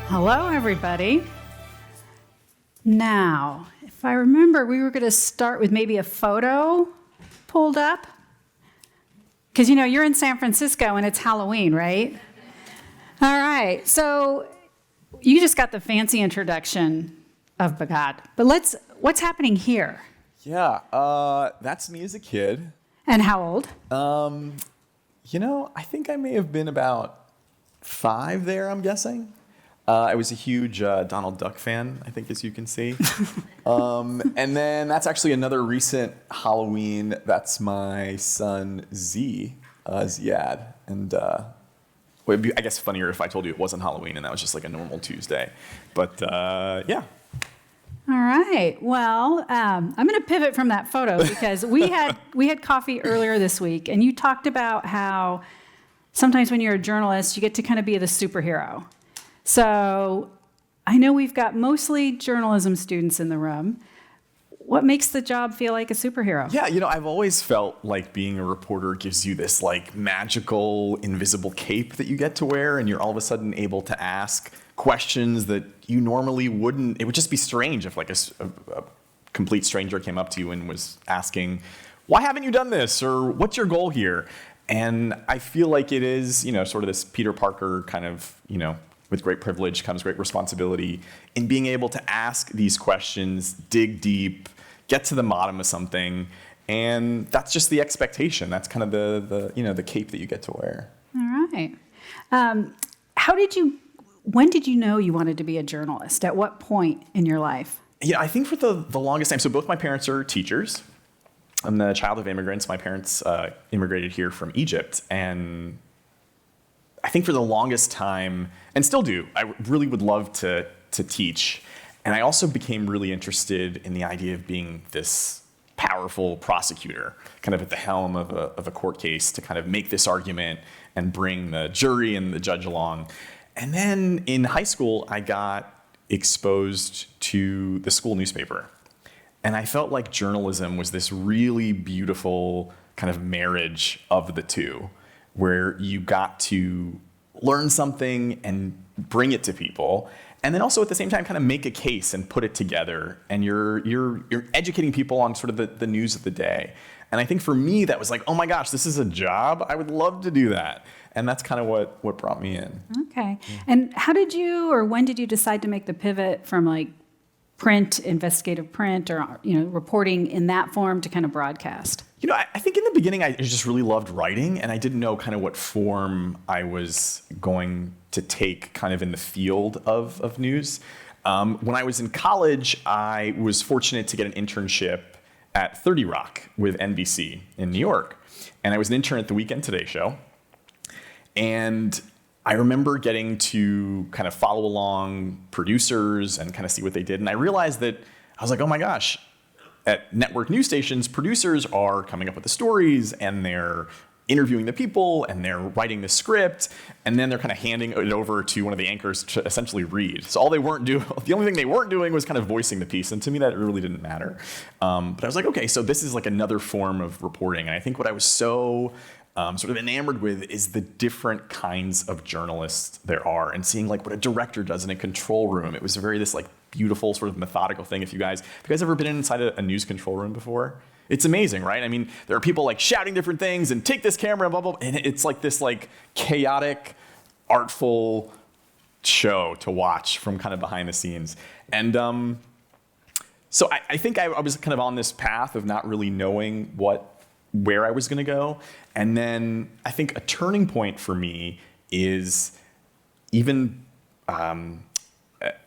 Hello, everybody. Now, if I remember, we were going to start with maybe a photo pulled up. Because, you're in San Francisco and it's Halloween, right? All right. So you just got the fancy introduction of Bigad. But what's happening here? Yeah, that's me as a kid. And how old? I think I may have been about 5 there, I'm guessing. I was a huge Donald Duck fan, I think, as you can see. And then that's actually another recent Halloween. That's my son, Ziad. And it'd be, I guess, funnier if I told you it wasn't Halloween and that was just like a normal Tuesday. But yeah. All right. Well, I'm going to pivot from that photo because we had coffee earlier this week, and you talked about how sometimes when you're a journalist, you get to kind of be the superhero. So I know we've got mostly journalism students in the room. What makes the job feel like a superhero? Yeah, I've always felt like being a reporter gives you this like magical, invisible cape that you get to wear, and you're all of a sudden able to ask questions that you normally wouldn't. It would just be strange if like a complete stranger came up to you and was asking, why haven't you done this? Or what's your goal here? And I feel like it is, sort of this Peter Parker kind of, with great privilege comes great responsibility in being able to ask these questions, dig deep, get to the bottom of something. And that's just the expectation. That's kind of the cape that you get to wear. All right. When did you know you wanted to be a journalist? At what point in your life? Yeah, I think for the longest time, so both my parents are teachers. I'm the child of immigrants. My parents immigrated here from Egypt. And I think for the longest time, and still do, I really would love to teach. And I also became really interested in the idea of being this powerful prosecutor, kind of at the helm of a court case to kind of make this argument and bring the jury and the judge along. And then in high school, I got exposed to the school newspaper. And I felt like journalism was this really beautiful kind of marriage of the two, where you got to learn something and bring it to people, and then also at the same time kind of make a case and put it together, and you're educating people on sort of the news of the day. And I think for me that was like, oh my gosh, this is a job. I would love to do that. And that's kind of what brought me in. Okay. And when did you decide to make the pivot from like print, investigative print, or reporting in that form to kind of broadcast? I think in the beginning I just really loved writing, and I didn't know kind of what form I was going to take kind of in the field of news. When I was in college, I was fortunate to get an internship at 30 Rock with NBC in New York. And I was an intern at the Weekend Today show. And I remember getting to kind of follow along producers and kind of see what they did. And I realized that I was like, oh my gosh, at network news stations, producers are coming up with the stories and they're interviewing the people and they're writing the script, and then they're kind of handing it over to one of the anchors to essentially read. So the only thing they weren't doing was kind of voicing the piece. And to me, that really didn't matter. But I was like, okay, so this is like another form of reporting. And I think what I was so sort of enamored with is the different kinds of journalists there are, and seeing like what a director does in a control room. It was this like beautiful sort of methodical thing. Have you guys ever been inside a news control room before? It's amazing, right? I mean, there are people like shouting different things and take this camera and blah, blah, blah. And it's like this like chaotic, artful show to watch from kind of behind the scenes. And so I think I was kind of on this path of not really knowing where I was going to go. And then I think a turning point for me is even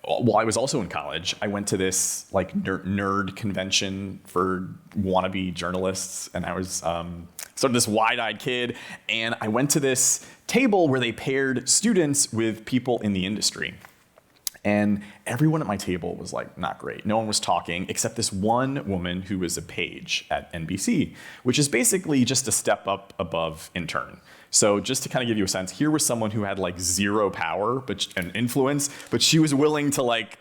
while I was also in college, I went to this like nerd convention for wannabe journalists, and I was sort of this wide-eyed kid, and I went to this table where they paired students with people in the industry. And everyone at my table was like not great. No one was talking except this one woman who was a page at NBC, which is basically just a step up above intern. So just to kind of give you a sense, here was someone who had like zero power and influence, but she was willing to like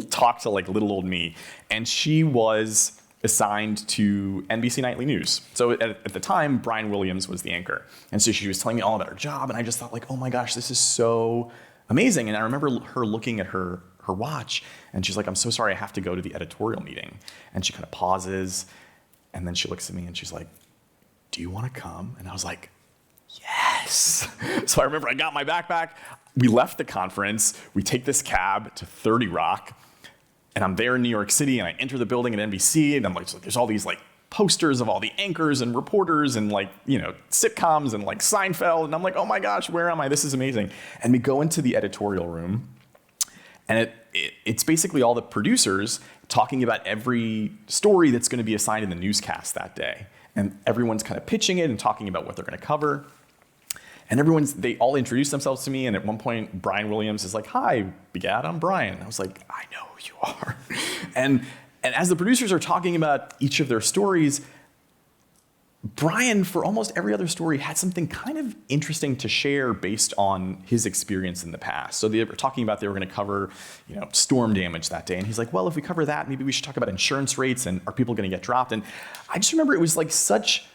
talk to like little old me. And she was assigned to NBC Nightly News. So at the time, Brian Williams was the anchor. And so she was telling me all about her job, and I just thought like, oh my gosh, this is so amazing. And I remember her looking at her watch, and she's like, I'm so sorry, I have to go to the editorial meeting. And she kind of pauses, and then she looks at me and she's like, do you want to come? And I was like, yes. So I remember I got my backpack, we left the conference, we take this cab to 30 Rock, and I'm there in New York City, and I enter the building at NBC, and I'm like, there's all these like posters of all the anchors and reporters and like, sitcoms and like Seinfeld. And I'm like, oh my gosh, where am I? This is amazing. And we go into the editorial room, and it's basically all the producers talking about every story that's going to be assigned in the newscast that day. And everyone's kind of pitching it and talking about what they're going to cover. And they all introduce themselves to me. And at one point, Brian Williams is like, hi, Bigad, I'm Brian. And I was like, I know who you are. And as the producers are talking about each of their stories, Brian, for almost every other story, had something kind of interesting to share based on his experience in the past. So they were talking about they were going to cover, storm damage that day. And he's like, well, if we cover that, maybe we should talk about insurance rates and are people going to get dropped? And I just remember it was like such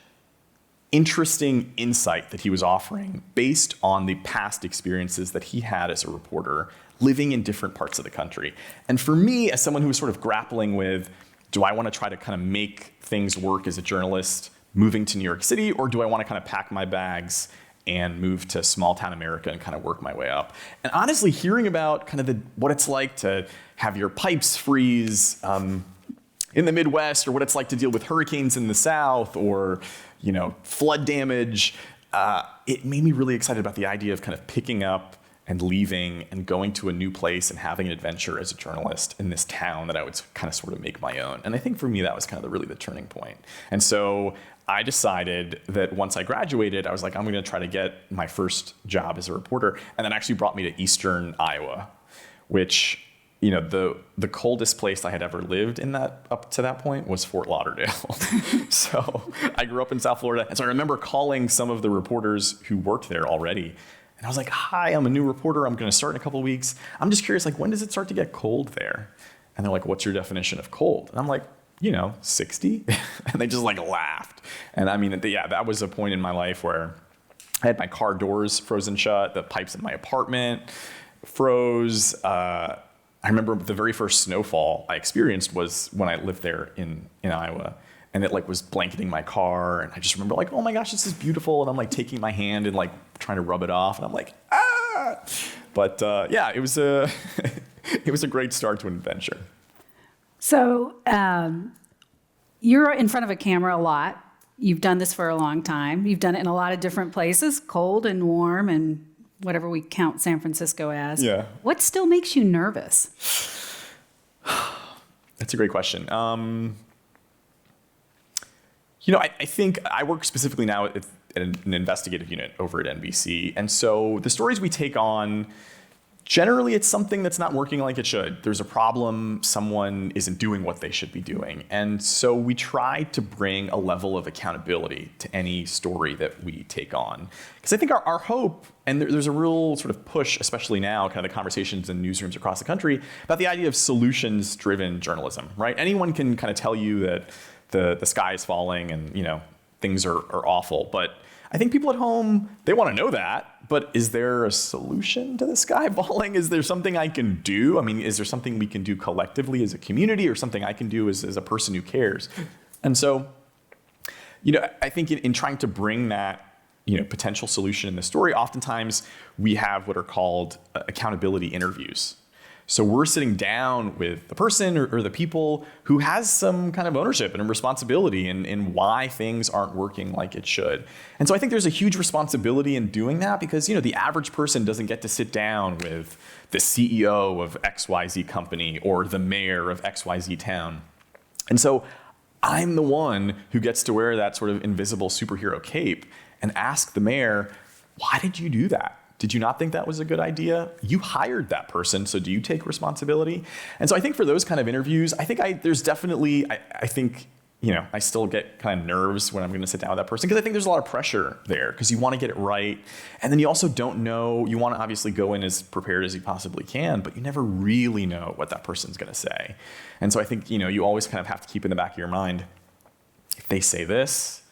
interesting insight that he was offering based on the past experiences that he had as a reporter living in different parts of the country. And for me, as someone who was sort of grappling with, do I want to try to kind of make things work as a journalist moving to New York City, or do I want to kind of pack my bags and move to small town America and kind of work my way up? And honestly, hearing about kind of what it's like to have your pipes freeze in the Midwest, or what it's like to deal with hurricanes in the South, or flood damage, it made me really excited about the idea of kind of picking up and leaving and going to a new place and having an adventure as a journalist in this town that I would kind of sort of make my own. And I think for me, that was kind of really the turning point. And so I decided that once I graduated, I was like, I'm going to try to get my first job as a reporter. And that actually brought me to Eastern Iowa, which, the coldest place I had ever lived in up to that point was Fort Lauderdale. So I grew up in South Florida. And so I remember calling some of the reporters who worked there already. And I was like, hi, I'm a new reporter. I'm going to start in a couple of weeks. I'm just curious, like, when does it start to get cold there? And they're like, what's your definition of cold? And I'm like, 60. And they just like laughed. And I mean, that was a point in my life where I had my car doors frozen shut, the pipes in my apartment froze. I remember the very first snowfall I experienced was when I lived there in Iowa. And it like was blanketing my car. And I just remember like, oh my gosh, this is beautiful. And I'm like taking my hand and like trying to rub it off. And I'm like, ah. But it was it was a great start to an adventure. So you're in front of a camera a lot. You've done this for a long time. You've done it in a lot of different places, cold and warm and whatever we count San Francisco as. Yeah. What still makes you nervous? That's a great question. I think I work specifically now at an investigative unit over at NBC. And so the stories we take on, generally it's something that's not working like it should. There's a problem, someone isn't doing what they should be doing. And so we try to bring a level of accountability to any story that we take on. Because I think our hope, and there's a real sort of push, especially now, kind of the conversations in newsrooms across the country, about the idea of solutions-driven journalism, right? Anyone can kind of tell you that the sky is falling and things are awful. But I think people at home, they want to know that. But is there a solution to the sky falling? Is there something I can do? I mean, is there something we can do collectively as a community, or something I can do as a person who cares? And so, I think in trying to bring that potential solution in the story, oftentimes we have what are called accountability interviews. So we're sitting down with the person or the people who has some kind of ownership and responsibility in why things aren't working like it should. And so I think there's a huge responsibility in doing that because, the average person doesn't get to sit down with the CEO of XYZ company or the mayor of XYZ town. And so I'm the one who gets to wear that sort of invisible superhero cape and ask the mayor, why did you do that? Did you not think that was a good idea? You hired that person, so do you take responsibility? And so I think for those kind of interviews, I think I still get kind of nerves when I'm going to sit down with that person because I think there's a lot of pressure there because you want to get it right. And then you also don't know, you want to obviously go in as prepared as you possibly can, but you never really know what that person's going to say. And so I think, you always kind of have to keep in the back of your mind, if they say this,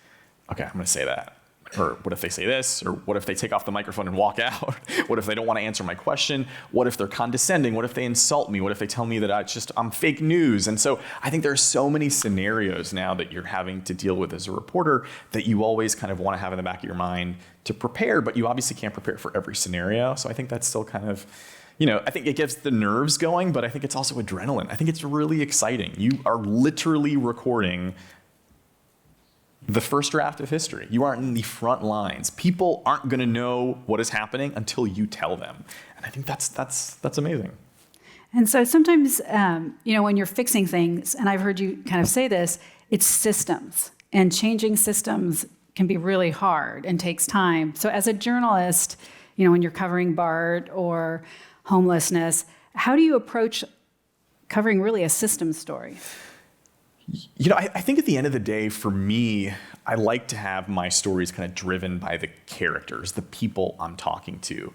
okay, I'm going to say that. Or what if they say this? Or what if they take off the microphone and walk out? What if they don't want to answer my question? What if they're condescending? What if they insult me? What if they tell me that I'm fake news? And so I think there are so many scenarios now that you're having to deal with as a reporter that you always kind of want to have in the back of your mind to prepare, but you obviously can't prepare for every scenario. So I think that's still kind of, I think it gets the nerves going, but I think it's also adrenaline. I think it's really exciting. You are literally recording the first draft of history. You are in the front lines. People aren't going to know what is happening until you tell them. And I think that's amazing. And so sometimes, when you're fixing things, and I've heard you kind of say this, it's systems. And changing systems can be really hard and takes time. So as a journalist, when you're covering BART or homelessness, how do you approach covering really a system story? I think at the end of the day, for me, I like to have my stories kind of driven by the characters, the people I'm talking to.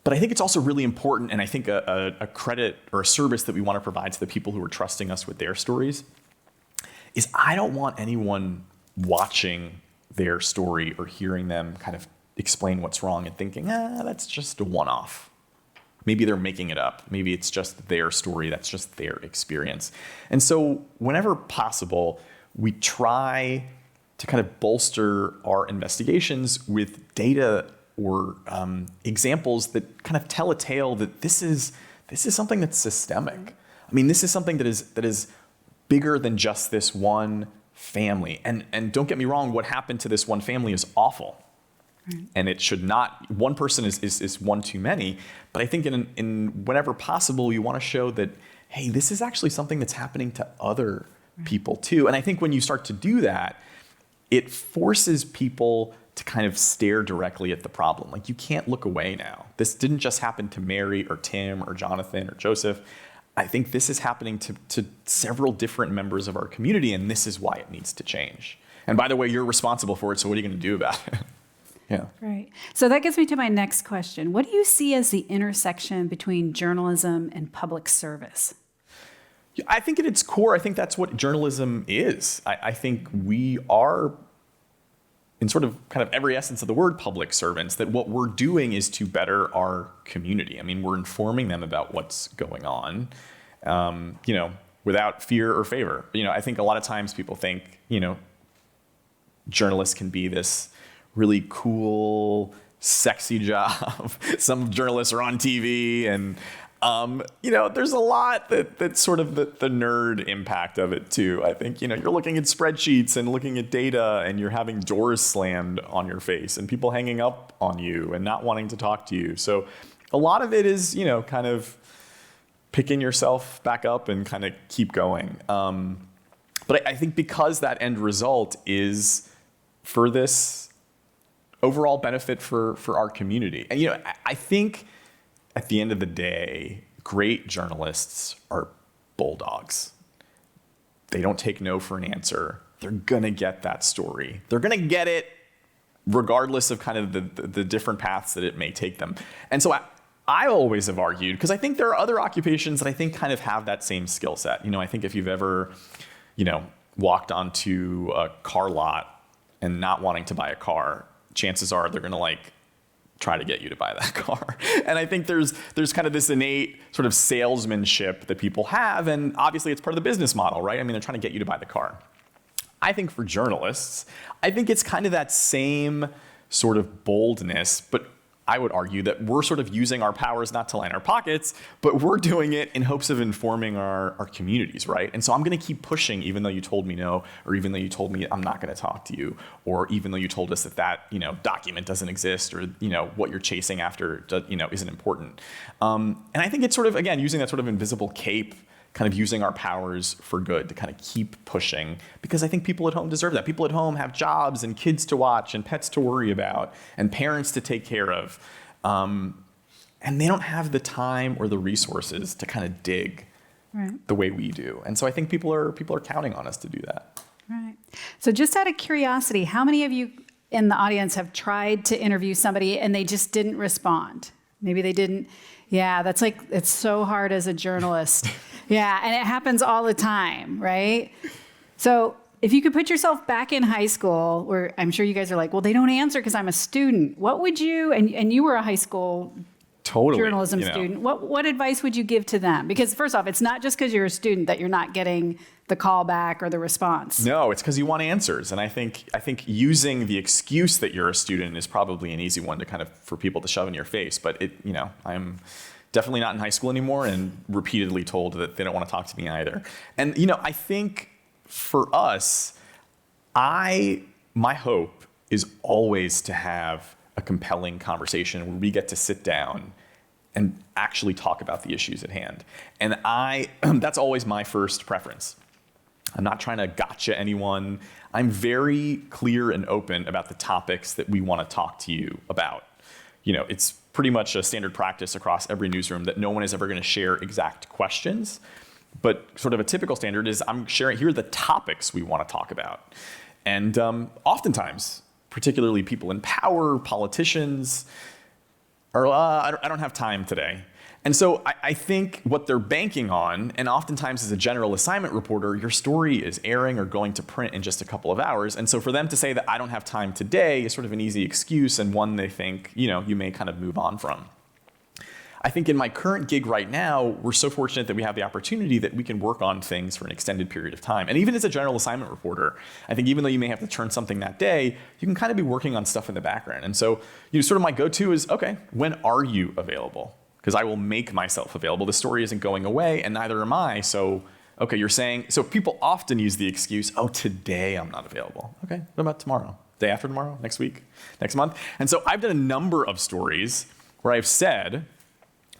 But I think it's also really important, and I think a credit or a service that we want to provide to the people who are trusting us with their stories is I don't want anyone watching their story or hearing them kind of explain what's wrong and thinking, that's just a one-off. Maybe they're making it up. Maybe it's just their story. That's just their experience. And so whenever possible, we try to kind of bolster our investigations with data or examples that kind of tell a tale that this is something that's systemic. I mean, this is something that is bigger than just this one family. And don't get me wrong, what happened to this one family is awful. Right. And it should not, one person is one too many, but I think in whenever possible, you want to show that, hey, this is actually something that's happening to other people too. And I think when you start to do that, it forces people to kind of stare directly at the problem. Like, you can't look away now. This didn't just happen to Mary or Tim or Jonathan or Joseph. I think this is happening to several different members of our community, and this is why it needs to change. And by the way, you're responsible for it, so what are you going to do about it? Yeah. Right. So that gets me to my next question. What do you see as the intersection between journalism and public service? I think at its core, I think that's what journalism is. I think we are, in sort of kind of every essence of the word, public servants, that what we're doing is to better our community. I mean, we're informing them about what's going on, without fear or favor. I think a lot of times people think, journalists can be this really cool, sexy job. Some journalists are on TV, and there's a lot that's sort of the nerd impact of it too. I think you're looking at spreadsheets and looking at data, and you're having doors slammed on your face and people hanging up on you and not wanting to talk to you. So a lot of it is kind of picking yourself back up and kind of keep going. But I think because that end result is for this overall benefit for our community. And I think at the end of the day, great journalists are bulldogs. They don't take no for an answer. They're gonna get that story. They're gonna get it regardless of kind of the different paths that it may take them. And so I always have argued, because I think there are other occupations that I think kind of have that same skill set. I think if you've ever, walked onto a car lot and not wanting to buy a car, chances are they're going to try to get you to buy that car. And I think there's kind of this innate sort of salesmanship that people have. And obviously it's part of the business model, right? I mean, they're trying to get you to buy the car. I think for journalists, I think it's kind of that same sort of boldness, but I would argue that we're sort of using our powers not to line our pockets, but we're doing it in hopes of informing our communities, right? And so I'm going to keep pushing, even though you told me no, or even though you told me I'm not going to talk to you, or even though you told us that document doesn't exist, or what you're chasing after isn't important. And I think it's sort of, again, using that sort of invisible cape, kind of using our powers for good to kind of keep pushing, because I think people at home deserve that. People at home have jobs and kids to watch and pets to worry about and parents to take care of. And they don't have the time or the resources to kind of dig the way we do. And so I think people are counting on us to do that. Right. So just out of curiosity, how many of you in the audience have tried to interview somebody and they just didn't respond? Maybe they didn't. Yeah, that's it's so hard as a journalist. Yeah, and it happens all the time, right? So if you could put yourself back in high school, where I'm sure you guys are like, well, they don't answer because I'm a student. What would you, and you were a high school journalism student, what advice would you give to them? Because first off, it's not just because you're a student that you're not getting the call back or the response. No, it's because you want answers. And I think using the excuse that you're a student is probably an easy one to kind of, for people to shove in your face. But I'm definitely not in high school anymore and repeatedly told that they don't want to talk to me either. And, I think for us, my hope is always to have a compelling conversation where we get to sit down and actually talk about the issues at hand. And that's always my first preference. I'm not trying to gotcha anyone. I'm very clear and open about the topics that we want to talk to you about. It's pretty much a standard practice across every newsroom that no one is ever going to share exact questions. But sort of a typical standard is I'm sharing, here are the topics we want to talk about. And oftentimes, particularly people in power, politicians, or I don't have time today. And so I think what they're banking on, and oftentimes as a general assignment reporter, your story is airing or going to print in just a couple of hours. And so for them to say that I don't have time today is sort of an easy excuse, and one they think, you may kind of move on from. I think in my current gig right now, we're so fortunate that we have the opportunity that we can work on things for an extended period of time. And even as a general assignment reporter, I think even though you may have to turn something that day, you can kind of be working on stuff in the background. And so sort of my go-to is, okay, when are you available? Because I will make myself available. The story isn't going away, and neither am I. So, okay, you're saying, so people often use the excuse, oh, today I'm not available. Okay, what about tomorrow? Day after tomorrow? Next week? Next month? And so I've done a number of stories where I've said,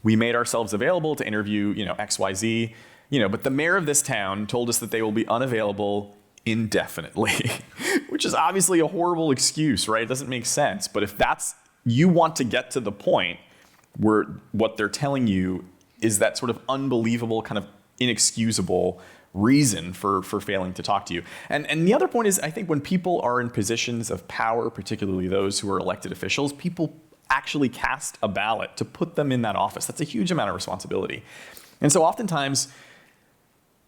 we made ourselves available to interview, XYZ, but the mayor of this town told us that they will be unavailable indefinitely, which is obviously a horrible excuse, right? It doesn't make sense. But if you want to get to the point where what they're telling you is that sort of unbelievable, kind of inexcusable reason for failing to talk to you. And the other point is, I think when people are in positions of power, particularly those who are elected officials, people actually cast a ballot to put them in that office. That's a huge amount of responsibility. And so oftentimes,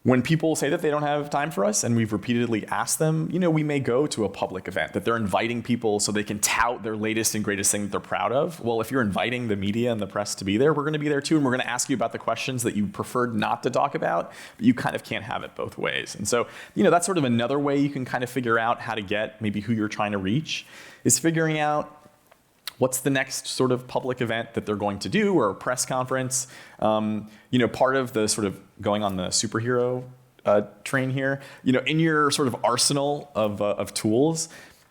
when people say that they don't have time for us, and we've repeatedly asked them, we may go to a public event, that they're inviting people so they can tout their latest and greatest thing that they're proud of. Well, if you're inviting the media and the press to be there, we're going to be there too, and we're going to ask you about the questions that you preferred not to talk about, but you kind of can't have it both ways. And so, that's sort of another way you can kind of figure out how to get maybe who you're trying to reach, is figuring out what's the next sort of public event that they're going to do, or a press conference. Part of the sort of going on the superhero train here, in your sort of arsenal of tools,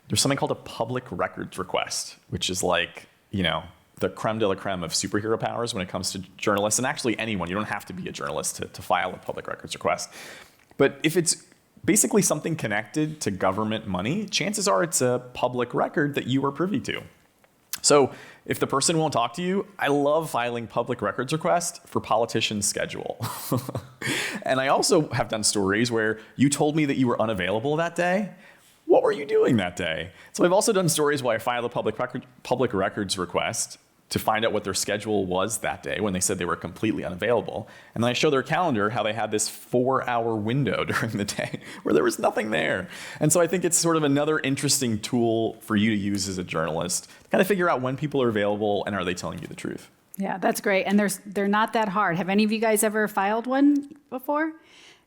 there's something called a public records request, which is like, the creme de la creme of superhero powers when it comes to journalists, and actually anyone. You don't have to be a journalist to file a public records request. But if it's basically something connected to government money, chances are it's a public record that you are privy to. So if the person won't talk to you, I love filing public records requests for politicians' schedule. And I also have done stories where you told me that you were unavailable that day. What were you doing that day? So I've also done stories where I file a public records request to find out what their schedule was that day when they said they were completely unavailable. And then I show their calendar how they had this 4-hour window during the day where there was nothing there. And so I think it's sort of another interesting tool for you to use as a journalist to kind of figure out when people are available and are they telling you the truth. Yeah, that's great. And they're not that hard. Have any of you guys ever filed one before?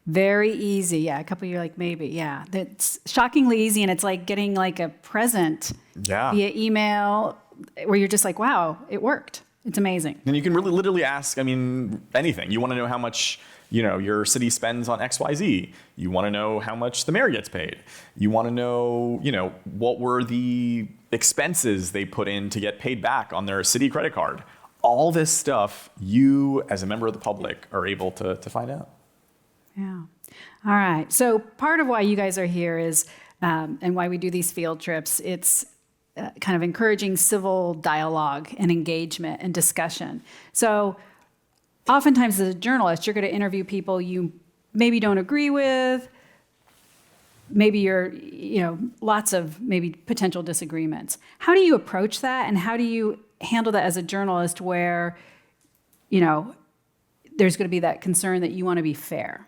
Very easy. Yeah, a couple of you are like, maybe. Yeah, that's shockingly easy. And it's like getting like a present via email, where you're just like, wow, it worked. It's amazing. And you can really literally ask, anything. You want to know how much, your city spends on XYZ. You want to know how much the mayor gets paid. You want to know, what were the expenses they put in to get paid back on their city credit card. All this stuff, you as a member of the public are able to find out. Yeah. All right. So part of why you guys are here is, and why we do these field trips, it's kind of encouraging civil dialogue and engagement and discussion. So oftentimes as a journalist, you're going to interview people you maybe don't agree with, maybe you're, lots of maybe potential disagreements. How do you approach that, and how do you handle that as a journalist where, there's going to be that concern that you want to be fair?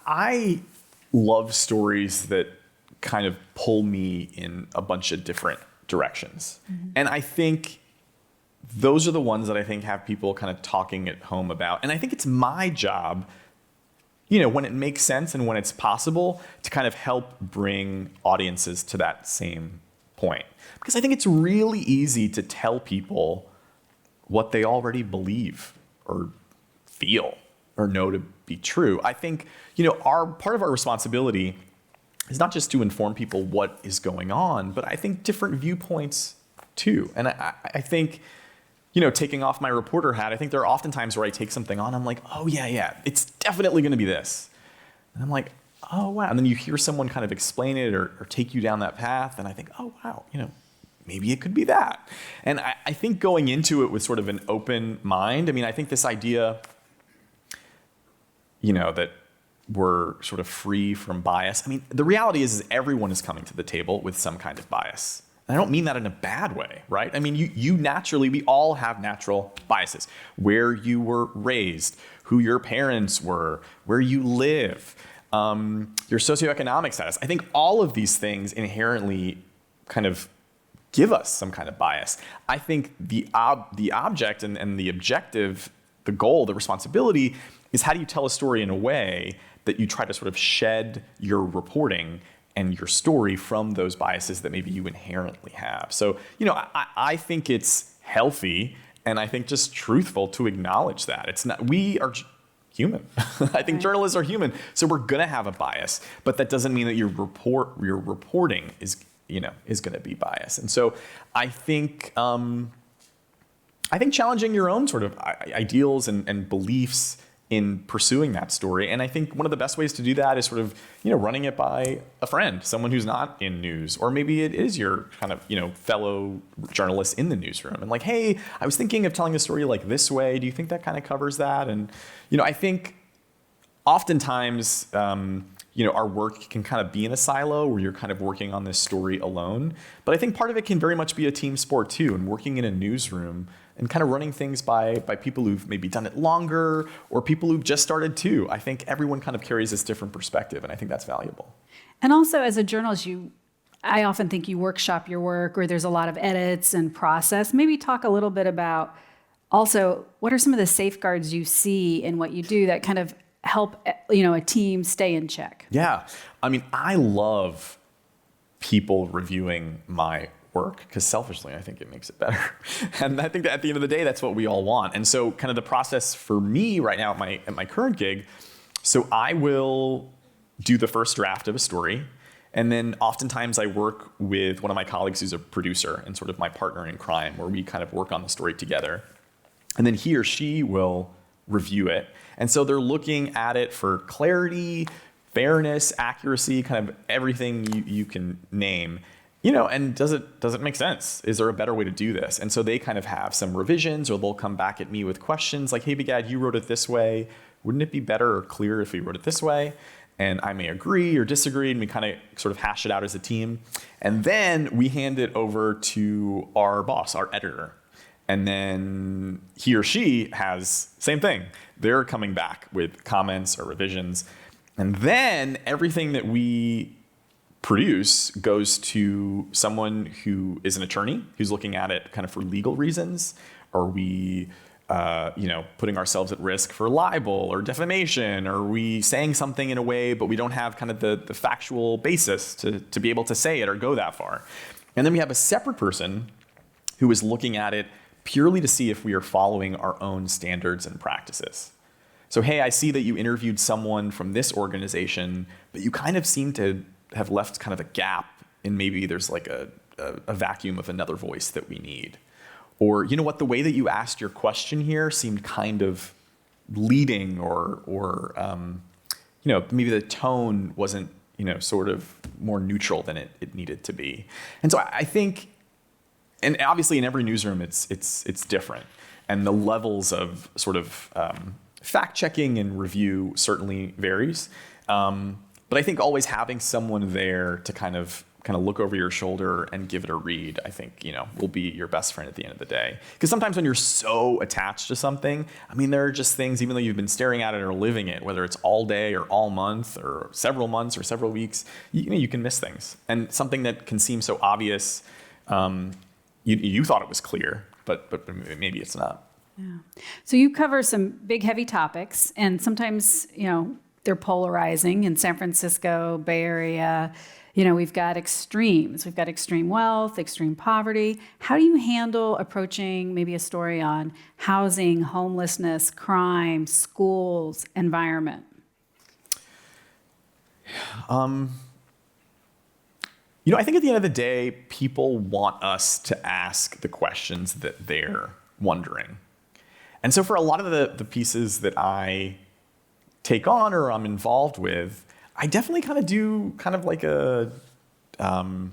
I love stories that kind of pull me in a bunch of different directions. And I think those are the ones that I think have people kind of talking at home about. And I think it's my job, when it makes sense and when it's possible, to kind of help bring audiences to that same point. Because I think it's really easy to tell people what they already believe or feel or know to be true. I think, part of our responsibility is not just to inform people what is going on, but I think different viewpoints too. And I think, taking off my reporter hat, I think there are often times where I take something on, I'm like, oh yeah, it's definitely going to be this. And I'm like, oh wow. And then you hear someone kind of explain it or take you down that path, and I think, oh wow, maybe it could be that. And I think going into it with sort of an open mind, I think this idea, that we're sort of free from bias. The reality is everyone is coming to the table with some kind of bias. And I don't mean that in a bad way, right? You naturally, we all have natural biases. Where you were raised, who your parents were, where you live, your socioeconomic status. I think all of these things inherently kind of give us some kind of bias. I think the object and the objective, the goal, the responsibility is how do you tell a story in a way that you try to sort of shed your reporting and your story from those biases that maybe you inherently have. So, I think it's healthy and I think just truthful to acknowledge that. It's not, we are human. I think journalists are human, so we're gonna have a bias, but that doesn't mean that your reporting is going to be biased. And so I think challenging your own sort of ideals and beliefs in pursuing that story. And I think one of the best ways to do that is sort of, running it by a friend, someone who's not in news, or maybe it is your kind of, fellow journalist in the newsroom. And like, hey, I was thinking of telling a story like this way. Do you think that kind of covers that? And, I think oftentimes, our work can kind of be in a silo where you're kind of working on this story alone. But I think part of it can very much be a team sport too, and working in a newsroom and kind of running things by people who've maybe done it longer or people who've just started too. I think everyone kind of carries this different perspective, and I think that's valuable. And also as a journalist, I often think you workshop your work, or there's a lot of edits and process. Maybe talk a little bit about also what are some of the safeguards you see in what you do that kind of help, a team stay in check? Yeah. I love people reviewing my work because selfishly, I think it makes it better. And I think that at the end of the day, that's what we all want. And so kind of the process for me right now at my current gig, so I will do the first draft of a story. And then oftentimes I work with one of my colleagues who's a producer and sort of my partner in crime, where we kind of work on the story together. And then he or she will review it. And so they're looking at it for clarity, fairness, accuracy, kind of everything you can name. And does it make sense? Is there a better way to do this? And so they kind of have some revisions, or they'll come back at me with questions like, hey, Bigad, you wrote it this way. Wouldn't it be better or clearer if we wrote it this way? And I may agree or disagree, and we kind of sort of hash it out as a team. And then we hand it over to our boss, our editor. And then he or she has same thing. They're coming back with comments or revisions. And then everything that we produce goes to someone who is an attorney who's looking at it kind of for legal reasons. Are we putting ourselves at risk for libel or defamation? Are we saying something in a way but we don't have kind of the factual basis to be able to say it or go that far? And then we have a separate person who is looking at it purely to see if we are following our own standards and practices. So, hey, I see that you interviewed someone from this organization, but you kind of seem to have left kind of a gap, and maybe there's like a vacuum of another voice that we need. Or, the way that you asked your question here seemed kind of leading, or maybe the tone wasn't, sort of more neutral than it needed to be. And so I think, and obviously in every newsroom it's different, and the levels of sort of fact checking and review certainly varies. But I think always having someone there to kind of kind of look over your shoulder and give it a read, I think, will be your best friend at the end of the day. Because sometimes when you're so attached to something, I mean, there are just things, even though you've been staring at it or living it, whether it's all day or all month or several months or several weeks, you can miss things. And something that can seem so obvious, you thought it was clear, but maybe it's not. Yeah. So you cover some big, heavy topics, and sometimes, they're polarizing. In San Francisco, Bay Area, we've got extremes. We've got extreme wealth, extreme poverty. How do you handle approaching maybe a story on housing, homelessness, crime, schools, environment? I think at the end of the day, people want us to ask the questions that they're wondering. And so for a lot of the pieces that I take on or I'm involved with, I definitely kind of do kind of like a kind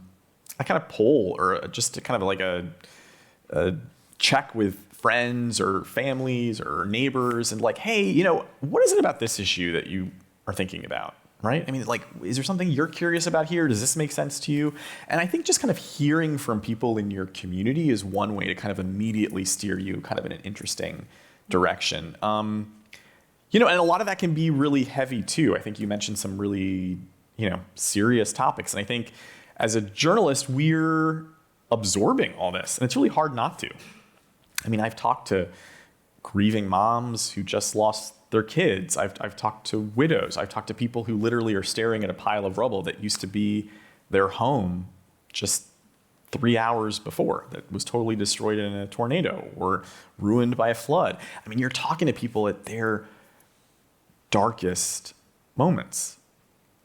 of poll or just kind of like a check with friends or families or neighbors and like, hey, what is it about this issue that you are thinking about? Right? I mean, like, is there something you're curious about here? Does this make sense to you? And I think just kind of hearing from people in your community is one way to kind of immediately steer you kind of in an interesting direction. And a lot of that can be really heavy too. I think you mentioned some really, serious topics. And I think as a journalist, we're absorbing all this. And it's really hard not to. I mean, I've talked to grieving moms who just lost their kids. I've talked to widows. I've talked to people who literally are staring at a pile of rubble that used to be their home just 3 hours before, that was totally destroyed in a tornado or ruined by a flood. I mean, you're talking to people at their darkest moments.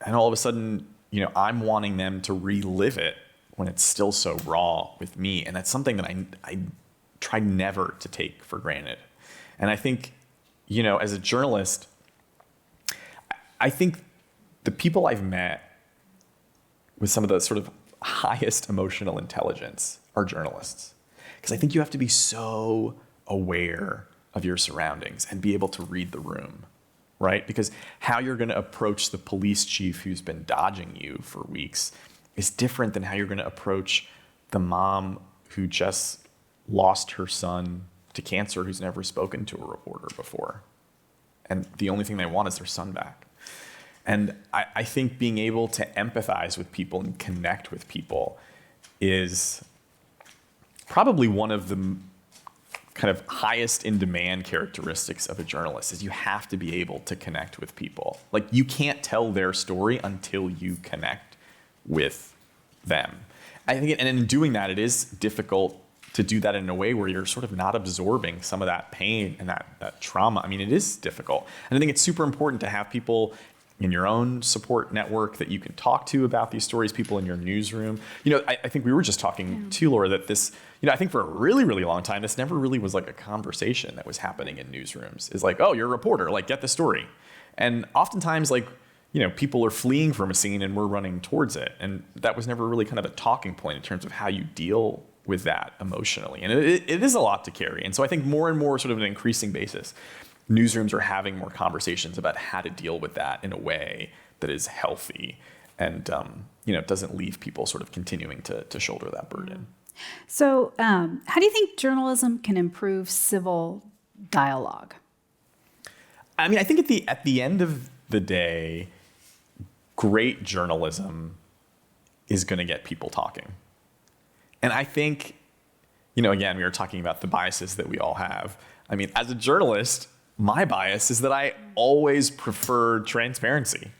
And all of a sudden, I'm wanting them to relive it when it's still so raw with me. And that's something that I try never to take for granted. And I think, as a journalist, I think the people I've met with some of the sort of highest emotional intelligence are journalists. Because I think you have to be so aware of your surroundings and be able to read the room, right? Because how you're going to approach the police chief who's been dodging you for weeks is different than how you're going to approach the mom who just lost her son to cancer who's never spoken to a reporter before. And the only thing they want is their son back. And I think being able to empathize with people and connect with people is probably one of the kind of highest in demand characteristics of a journalist, is you have to be able to connect with people. Like, you can't tell their story until you connect with them. I think, and in doing that, it is difficult to do that in a way where you're sort of not absorbing some of that pain and that trauma. I mean, it is difficult. And I think it's super important to have people in your own support network that you can talk to about these stories, people in your newsroom. I think we were just talking too, Laura, that this, I think for a really, really long time, this never really was like a conversation that was happening in newsrooms. It's like, oh, you're a reporter, like, get the story. And oftentimes, like, people are fleeing from a scene and we're running towards it. And that was never really kind of a talking point in terms of how you deal with that emotionally. And it is a lot to carry. And so I think more and more, sort of an increasing basis, newsrooms are having more conversations about how to deal with that in a way that is healthy and doesn't leave people sort of continuing to shoulder that burden. So how do you think journalism can improve civil dialogue? I mean, I think at the end of the day, great journalism is going to get people talking. And I think, again, we were talking about the biases that we all have. I mean, as a journalist, my bias is that I always prefer transparency.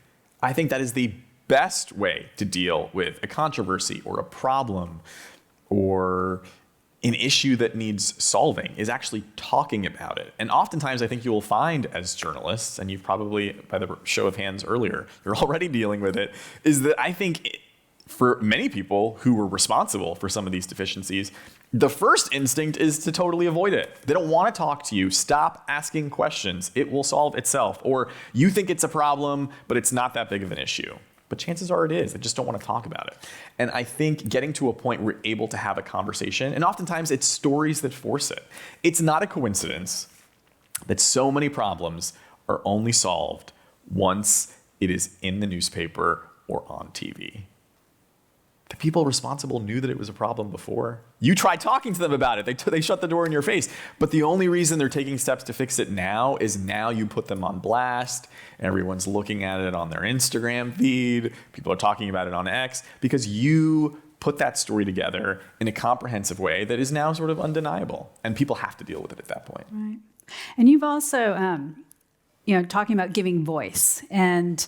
I think that is the best way to deal with a controversy or a problem or an issue that needs solving, is actually talking about it. And oftentimes I think you will find as journalists, and you've probably, by the show of hands earlier, you're already dealing with it, is that I think for many people who were responsible for some of these deficiencies, the first instinct is to totally avoid it. They don't want to talk to you. Stop asking questions. It will solve itself. Or you think it's a problem, but it's not that big of an issue. But chances are it is. They just don't want to talk about it. And I think getting to a point where we're able to have a conversation, and oftentimes it's stories that force it. It's not a coincidence that so many problems are only solved once it is in the newspaper or on TV. the people responsible knew that it was a problem before. You tried talking to them about it. They shut the door in your face. But the only reason they're taking steps to fix it now is now you put them on blast. Everyone's looking at it on their Instagram feed. People are talking about it on X because you put that story together in a comprehensive way that is now sort of undeniable. And people have to deal with it at that point. Right. And you've also, talking about giving voice and,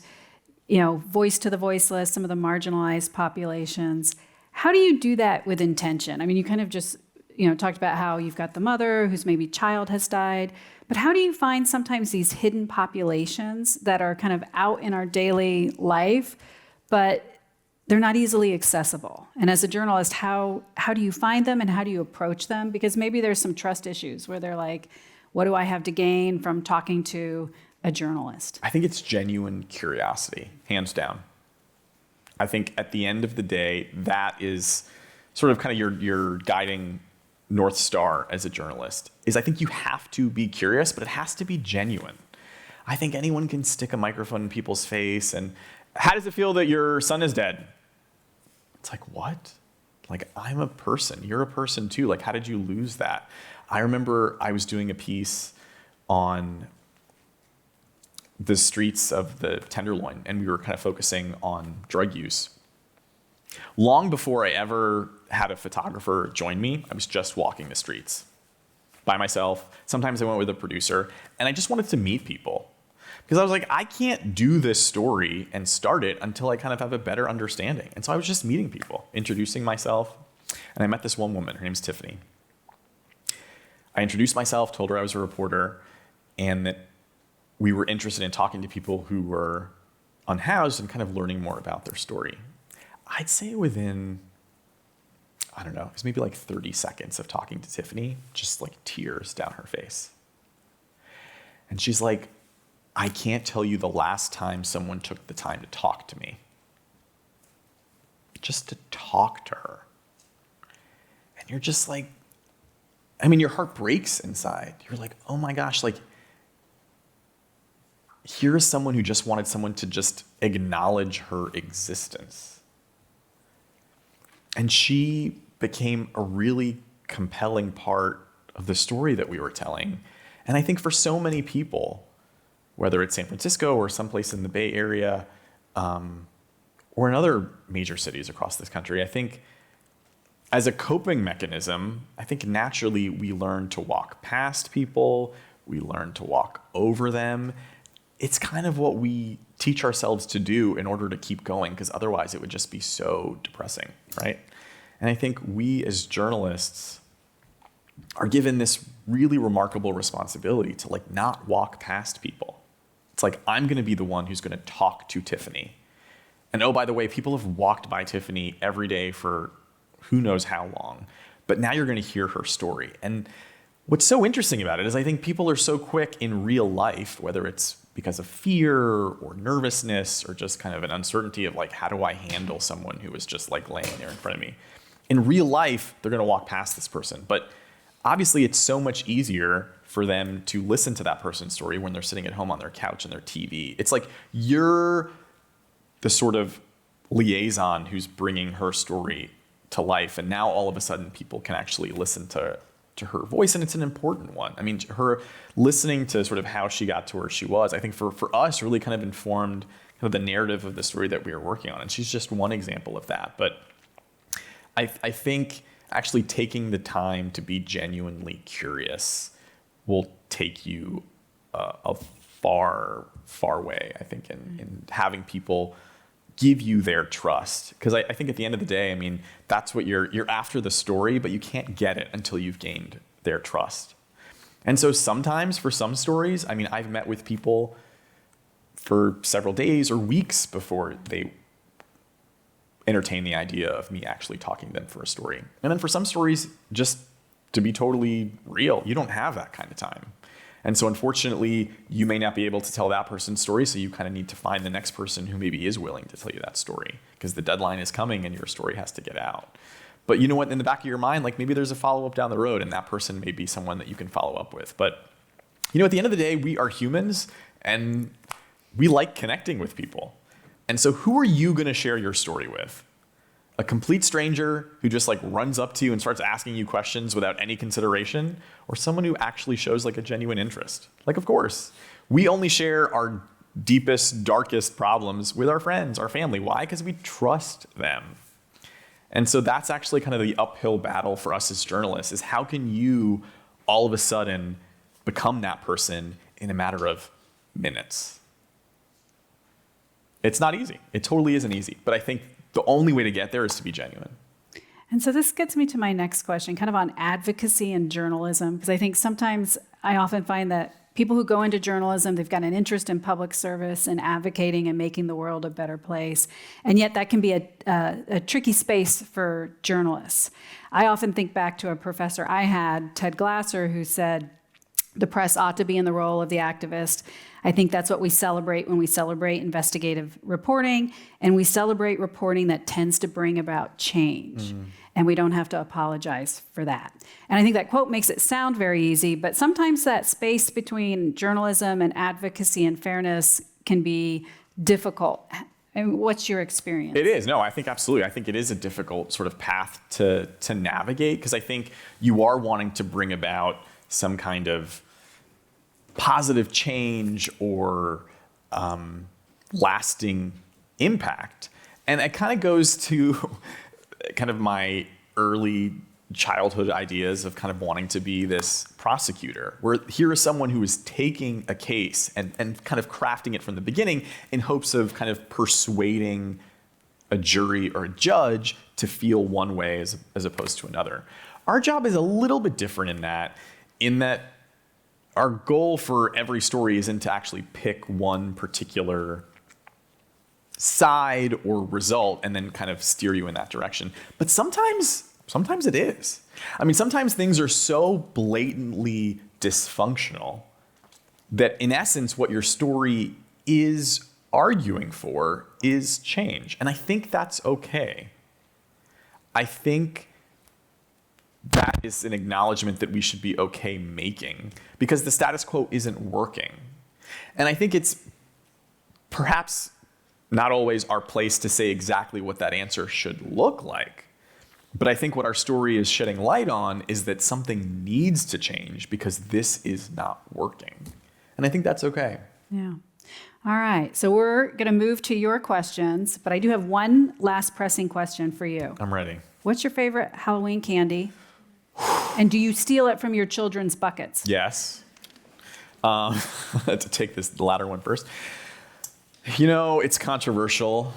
voice to the voiceless, some of the marginalized populations. How do you do that with intention? I mean, you kind of just, talked about how you've got the mother whose maybe child has died, but how do you find sometimes these hidden populations that are kind of out in our daily life, but they're not easily accessible? And as a journalist, how do you find them and how do you approach them? Because maybe there's some trust issues where they're like, what do I have to gain from talking to a journalist? I think it's genuine curiosity, hands down. I think at the end of the day, that is sort of kind of your guiding North Star as a journalist, is I think you have to be curious, but it has to be genuine. I think anyone can stick a microphone in people's face and, how does it feel that your son is dead? It's like, what? Like, I'm a person. You're a person too. Like, how did you lose that? I remember I was doing a piece on the streets of the Tenderloin, and we were kind of focusing on drug use. Long before I ever had a photographer join me, I was just walking the streets by myself. Sometimes I went with a producer, and I just wanted to meet people. Because I was like, I can't do this story and start it until I kind of have a better understanding. And so I was just meeting people, introducing myself. And I met this one woman. Her name's Tiffany. I introduced myself, told her I was a reporter, and that we were interested in talking to people who were unhoused and kind of learning more about their story. I'd say within, I don't know, it was maybe like 30 seconds of talking to Tiffany, just like tears down her face. And she's like, I can't tell you the last time someone took the time to talk to me. Just to talk to her. And you're just like, I mean, your heart breaks inside. You're like, oh my gosh, like, here's someone who just wanted someone to just acknowledge her existence. And she became a really compelling part of the story that we were telling. And I think for so many people, whether it's San Francisco or someplace in the Bay Area, or in other major cities across this country, I think as a coping mechanism, I think naturally we learn to walk past people, we learn to walk over them. It's kind of what we teach ourselves to do in order to keep going, because otherwise it would just be so depressing, right? And I think we as journalists are given this really remarkable responsibility to like not walk past people. It's like, I'm going to be the one who's going to talk to Tiffany. And oh, by the way, people have walked by Tiffany every day for who knows how long. But now you're going to hear her story. And what's so interesting about it is I think people are so quick in real life, whether it's because of fear or nervousness or just kind of an uncertainty of like, how do I handle someone who is just like laying there in front of me? In real life, they're going to walk past this person. But obviously, it's so much easier for them to listen to that person's story when they're sitting at home on their couch and their TV. It's like you're the sort of liaison who's bringing her story to life. And now all of a sudden, people can actually listen to her voice, and it's an important one. I mean, her listening to sort of how she got to where she was, I think for us really kind of informed kind of the narrative of the story that we were working on. And she's just one example of that. But I think actually taking the time to be genuinely curious will take you a far, far way, I think, in having people give you their trust. Because I think at the end of the day, I mean, that's what you're after the story, but you can't get it until you've gained their trust. And so sometimes for some stories, I mean, I've met with people for several days or weeks before they entertain the idea of me actually talking to them for a story. And then for some stories, just to be totally real, you don't have that kind of time. And so unfortunately, you may not be able to tell that person's story, so you kind of need to find the next person who maybe is willing to tell you that story, because the deadline is coming and your story has to get out. But you know what, in the back of your mind, like maybe there's a follow-up down the road, and that person may be someone that you can follow up with. But you know, at the end of the day, we are humans, and we like connecting with people. And so who are you going to share your story with? A complete stranger who just like runs up to you and starts asking you questions without any consideration, or someone who actually shows like a genuine interest? Like, of course, we only share our deepest, darkest problems with our friends, our family. Why? Because we trust them. And so that's actually kind of the uphill battle for us as journalists, is how can you all of a sudden become that person in a matter of minutes? It's not easy. It totally isn't easy. But I think the only way to get there is to be genuine. And so this gets me to my next question, kind of on advocacy and journalism, because I think sometimes I often find that people who go into journalism, they've got an interest in public service and advocating and making the world a better place. And yet that can be a tricky space for journalists. I often think back to a professor I had, Ted Glasser, who said, the press ought to be in the role of the activist. I think that's what we celebrate when we celebrate investigative reporting, and we celebrate reporting that tends to bring about change. And we don't have to apologize for that. And I think that quote makes it sound very easy, but sometimes that space between journalism and advocacy and fairness can be difficult. And what's your experience? It is. No, I think absolutely. I think it is a difficult sort of path to navigate, because I think you are wanting to bring about some kind of positive change or lasting impact. And it kind of goes to kind of my early childhood ideas of kind of wanting to be this prosecutor, where here is someone who is taking a case and kind of crafting it from the beginning in hopes of kind of persuading a jury or a judge to feel one way as opposed to another. Our job is a little bit different in that our goal for every story isn't to actually pick one particular side or result and then kind of steer you in that direction. But sometimes it is. I mean, sometimes things are so blatantly dysfunctional that in essence, what your story is arguing for is change. And I think that's okay. I think that is an acknowledgement that we should be okay making, because the status quo isn't working. And I think it's perhaps not always our place to say exactly what that answer should look like. But I think what our story is shedding light on is that something needs to change because this is not working. And I think that's okay. Yeah. All right. So we're going to move to your questions, but I do have one last pressing question for you. I'm ready. What's your favorite Halloween candy? And do you steal it from your children's buckets? Yes. To take the latter one first. You know, it's controversial,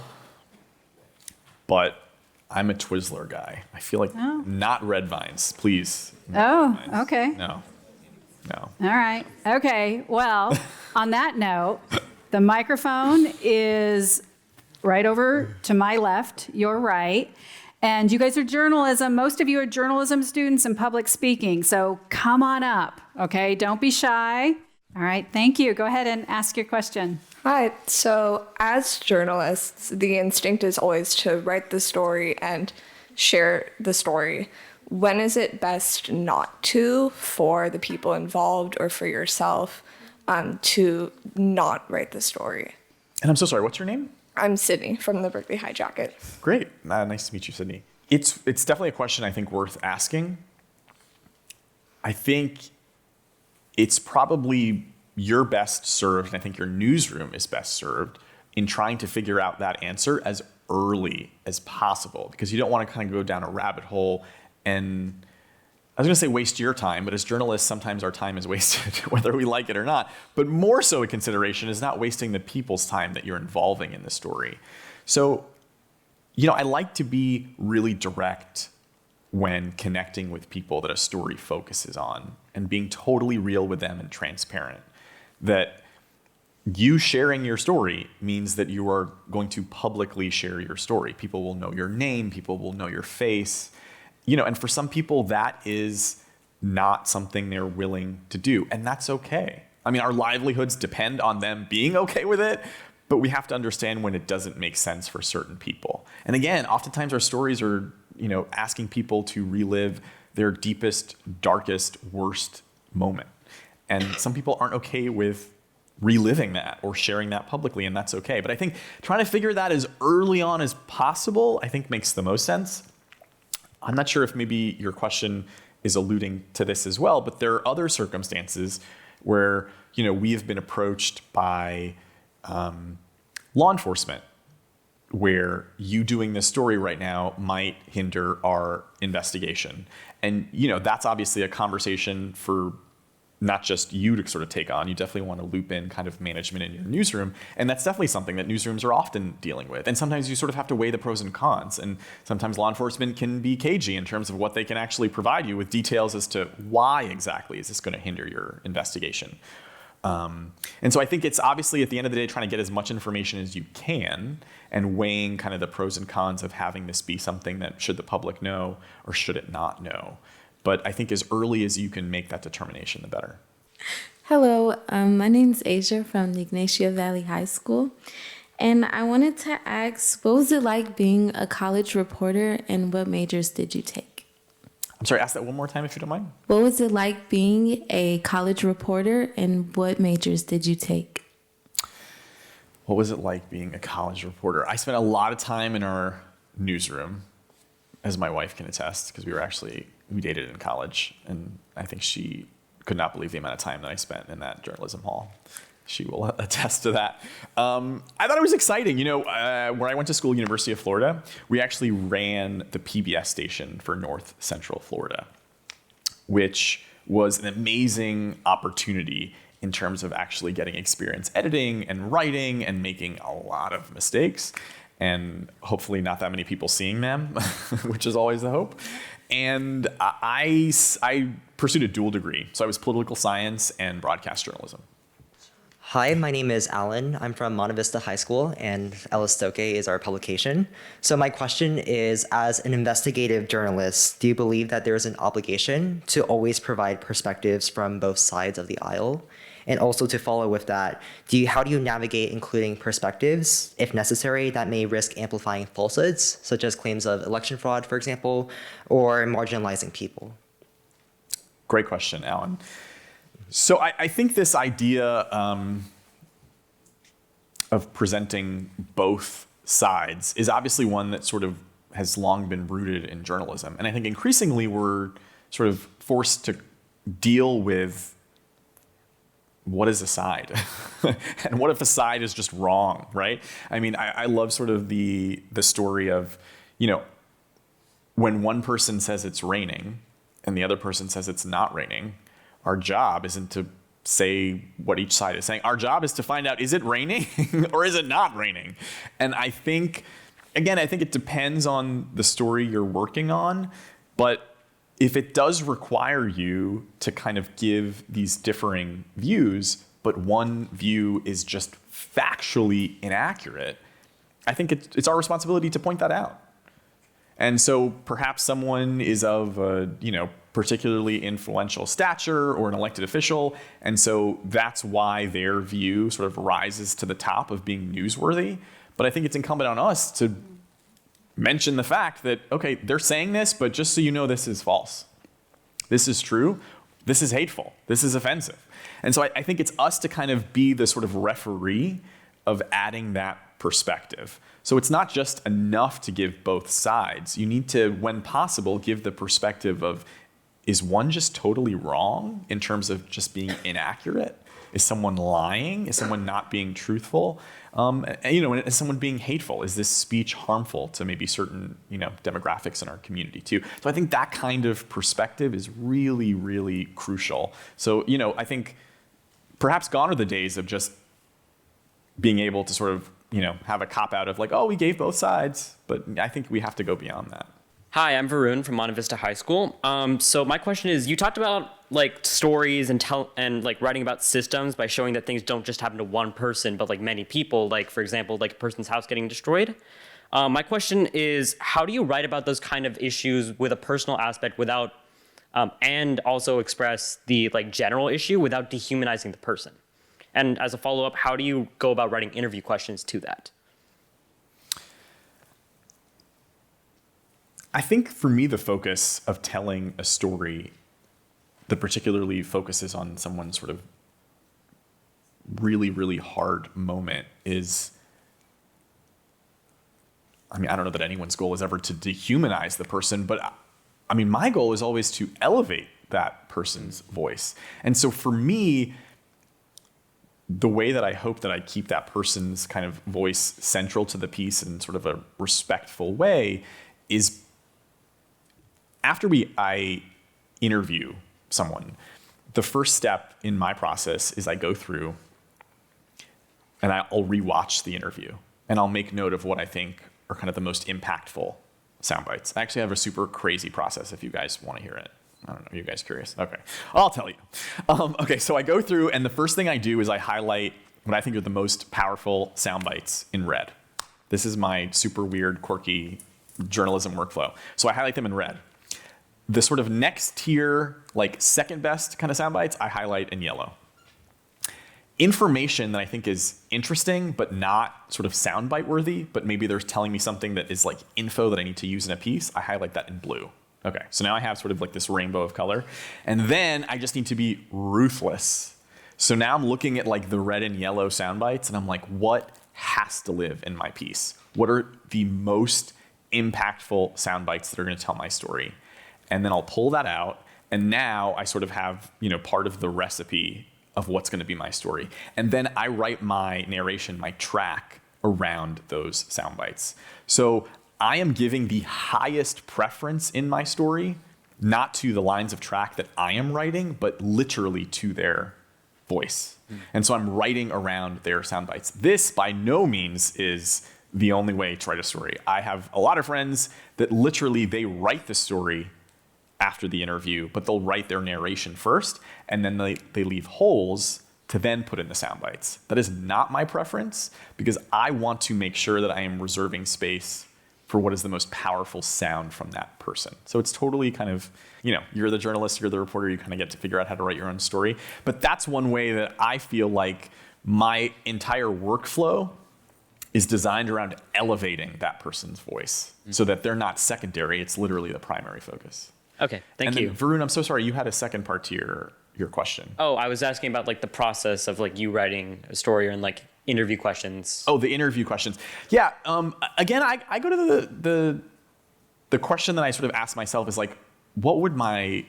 but I'm a Twizzler guy. I feel like not red vines, please. Oh, Vines. okay. No. All right. Okay. Well, on that note, the microphone is right over to my left, your right. And you guys are journalism. Most of you are journalism students and public speaking. So come on up, okay? Don't be shy. All right, thank you. Go ahead and ask your question. Hi. So as journalists, the instinct is always to write the story and share the story. When is it best not to, for the people involved or for yourself, to not write the story? And I'm so sorry, what's your name? I'm Sydney from the Berkeley High Jacket. Great. Nice to meet you, Sydney. It's definitely a question I think worth asking. I think it's probably you're best served, and I think your newsroom is best served in trying to figure out that answer as early as possible, because you don't want to kind of go down a rabbit hole and, I was going to say waste your time, but as journalists, sometimes our time is wasted, whether we like it or not. But more so a consideration is not wasting the people's time that you're involving in the story. So, you know, I like to be really direct when connecting with people that a story focuses on and being totally real with them and transparent. That you sharing your story means that you are going to publicly share your story. People will know your name, people will know your face. You know, and for some people, that is not something they're willing to do. And that's okay. I mean, our livelihoods depend on them being okay with it, but we have to understand when it doesn't make sense for certain people. And again, oftentimes our stories are, you know, asking people to relive their deepest, darkest, worst moment. And some people aren't okay with reliving that or sharing that publicly, and that's okay. But I think trying to figure that as early on as possible, I think makes the most sense. I'm not sure if maybe your question is alluding to this as well, but there are other circumstances where, we have been approached by law enforcement where you doing this story right now might hinder our investigation. And, that's obviously a conversation for not just you to sort of take on. You definitely want to loop in kind of management in your newsroom. And that's definitely something that newsrooms are often dealing with. And sometimes you sort of have to weigh the pros and cons. And sometimes law enforcement can be cagey in terms of what they can actually provide you with details as to why exactly is this going to hinder your investigation. And so I think it's obviously at the end of the day trying to get as much information as you can and weighing kind of the pros and cons of having this be something that should the public know or should it not know. But I think as early as you can make that determination, the better. Hello, my name's Asia from the Ignatia Valley High School. And I wanted to ask, what was it like being a college reporter and what majors did you take? I'm sorry, ask that one more time if you don't mind. What was it like being a college reporter and what majors did you take? What was it like being a college reporter? I spent a lot of time in our newsroom, as my wife can attest, because we dated in college, and I think she could not believe the amount of time that I spent in that journalism hall. She will attest to that. I thought it was exciting. Where I went to school, University of Florida, we actually ran the PBS station for North Central Florida, which was an amazing opportunity in terms of actually getting experience editing and writing and making a lot of mistakes, and hopefully not that many people seeing them, which is always the hope. And I pursued a dual degree. So I was political science and broadcast journalism. Hi, my name is Alan. I'm from Monte Vista High School, and El Estoque is our publication. So my question is, as an investigative journalist, do you believe that there is an obligation to always provide perspectives from both sides of the aisle? And also to follow with that, how do you navigate including perspectives, if necessary, that may risk amplifying falsehoods, such as claims of election fraud, for example, or marginalizing people? Great question, Alan. So I think this idea of presenting both sides is obviously one that sort of has long been rooted in journalism. And I think increasingly we're sort of forced to deal with what is a side? And what if a side is just wrong, right? I mean, I love sort of the story of, when one person says it's raining and the other person says it's not raining, our job isn't to say what each side is saying. Our job is to find out, is it raining or is it not raining? And I think it depends on the story you're working on, but if it does require you to kind of give these differing views, but one view is just factually inaccurate, I think it's our responsibility to point that out. And so perhaps someone is of a, particularly influential stature or an elected official, and so that's why their view sort of rises to the top of being newsworthy. But I think it's incumbent on us to mention the fact that, okay, they're saying this, but just so you know, this is false. This is true. This is hateful. This is offensive. And so I think it's us to kind of be the sort of referee of adding that perspective. So it's not just enough to give both sides. You need to, when possible, give the perspective of, is one just totally wrong in terms of just being inaccurate? Is someone lying? Is someone not being truthful? Is someone being hateful? Is this speech harmful to maybe certain, demographics in our community too? So I think that kind of perspective is really, really crucial. So, I think perhaps gone are the days of just being able to sort of, have a cop out of like, oh, we gave both sides. But I think we have to go beyond that. Hi, I'm Varun from Monte Vista High School. So my question is, you talked about like stories and like writing about systems by showing that things don't just happen to one person, but like many people, like for example, like a person's house getting destroyed. My question is, how do you write about those kind of issues with a personal aspect without, and also express the like general issue without dehumanizing the person? And as a follow-up, how do you go about writing interview questions to that? I think for me, the focus of telling a story that particularly focuses on someone's sort of really, really hard moment is, I mean, I don't know that anyone's goal is ever to dehumanize the person, but I mean, my goal is always to elevate that person's voice. And so for me, the way that I hope that I keep that person's kind of voice central to the piece in sort of a respectful way is after I interview someone, the first step in my process is I go through and I'll rewatch the interview and I'll make note of what I think are kind of the most impactful sound bites. I actually have a super crazy process if you guys want to hear it. I don't know. Are you guys curious? Okay. I'll tell you. Okay, so I go through, and the first thing I do is I highlight what I think are the most powerful sound bites in red. This is my super weird, quirky journalism workflow. So I highlight them in red. The sort of next tier, like second best kind of sound bites, I highlight in yellow. Information that I think is interesting, but not sort of soundbite worthy, but maybe they're telling me something that is like info that I need to use in a piece, I highlight that in blue. Okay, so now I have sort of like this rainbow of color. And then I just need to be ruthless. So now I'm looking at like the red and yellow sound bites, and I'm like, what has to live in my piece? What are the most impactful sound bites that are gonna tell my story? And then I'll pull that out, and now I sort of have, you know, part of the recipe of what's gonna be my story. And then I write my narration, my track around those sound bites. So I am giving the highest preference in my story, not to the lines of track that I am writing, but literally to their voice. And so I'm writing around their sound bites. This by no means is the only way to write a story. I have a lot of friends that literally they write the story after the interview, but they'll write their narration first, and then they leave holes to then put in the sound bites. That is not my preference, because I want to make sure that I am reserving space for what is the most powerful sound from that person. So it's totally kind of, you know, you're the journalist, you're the reporter, you kind of get to figure out how to write your own story. But that's one way that I feel like my entire workflow is designed around elevating that person's voice so that they're not secondary, it's literally the primary focus. Okay, thank you. And then, Varun, I'm so sorry, you had a second part to your question. Oh, I was asking about like the process of like you writing a story and like interview questions. Oh, the interview questions. Yeah. Again, I go to the question that I sort of ask myself is like, what would my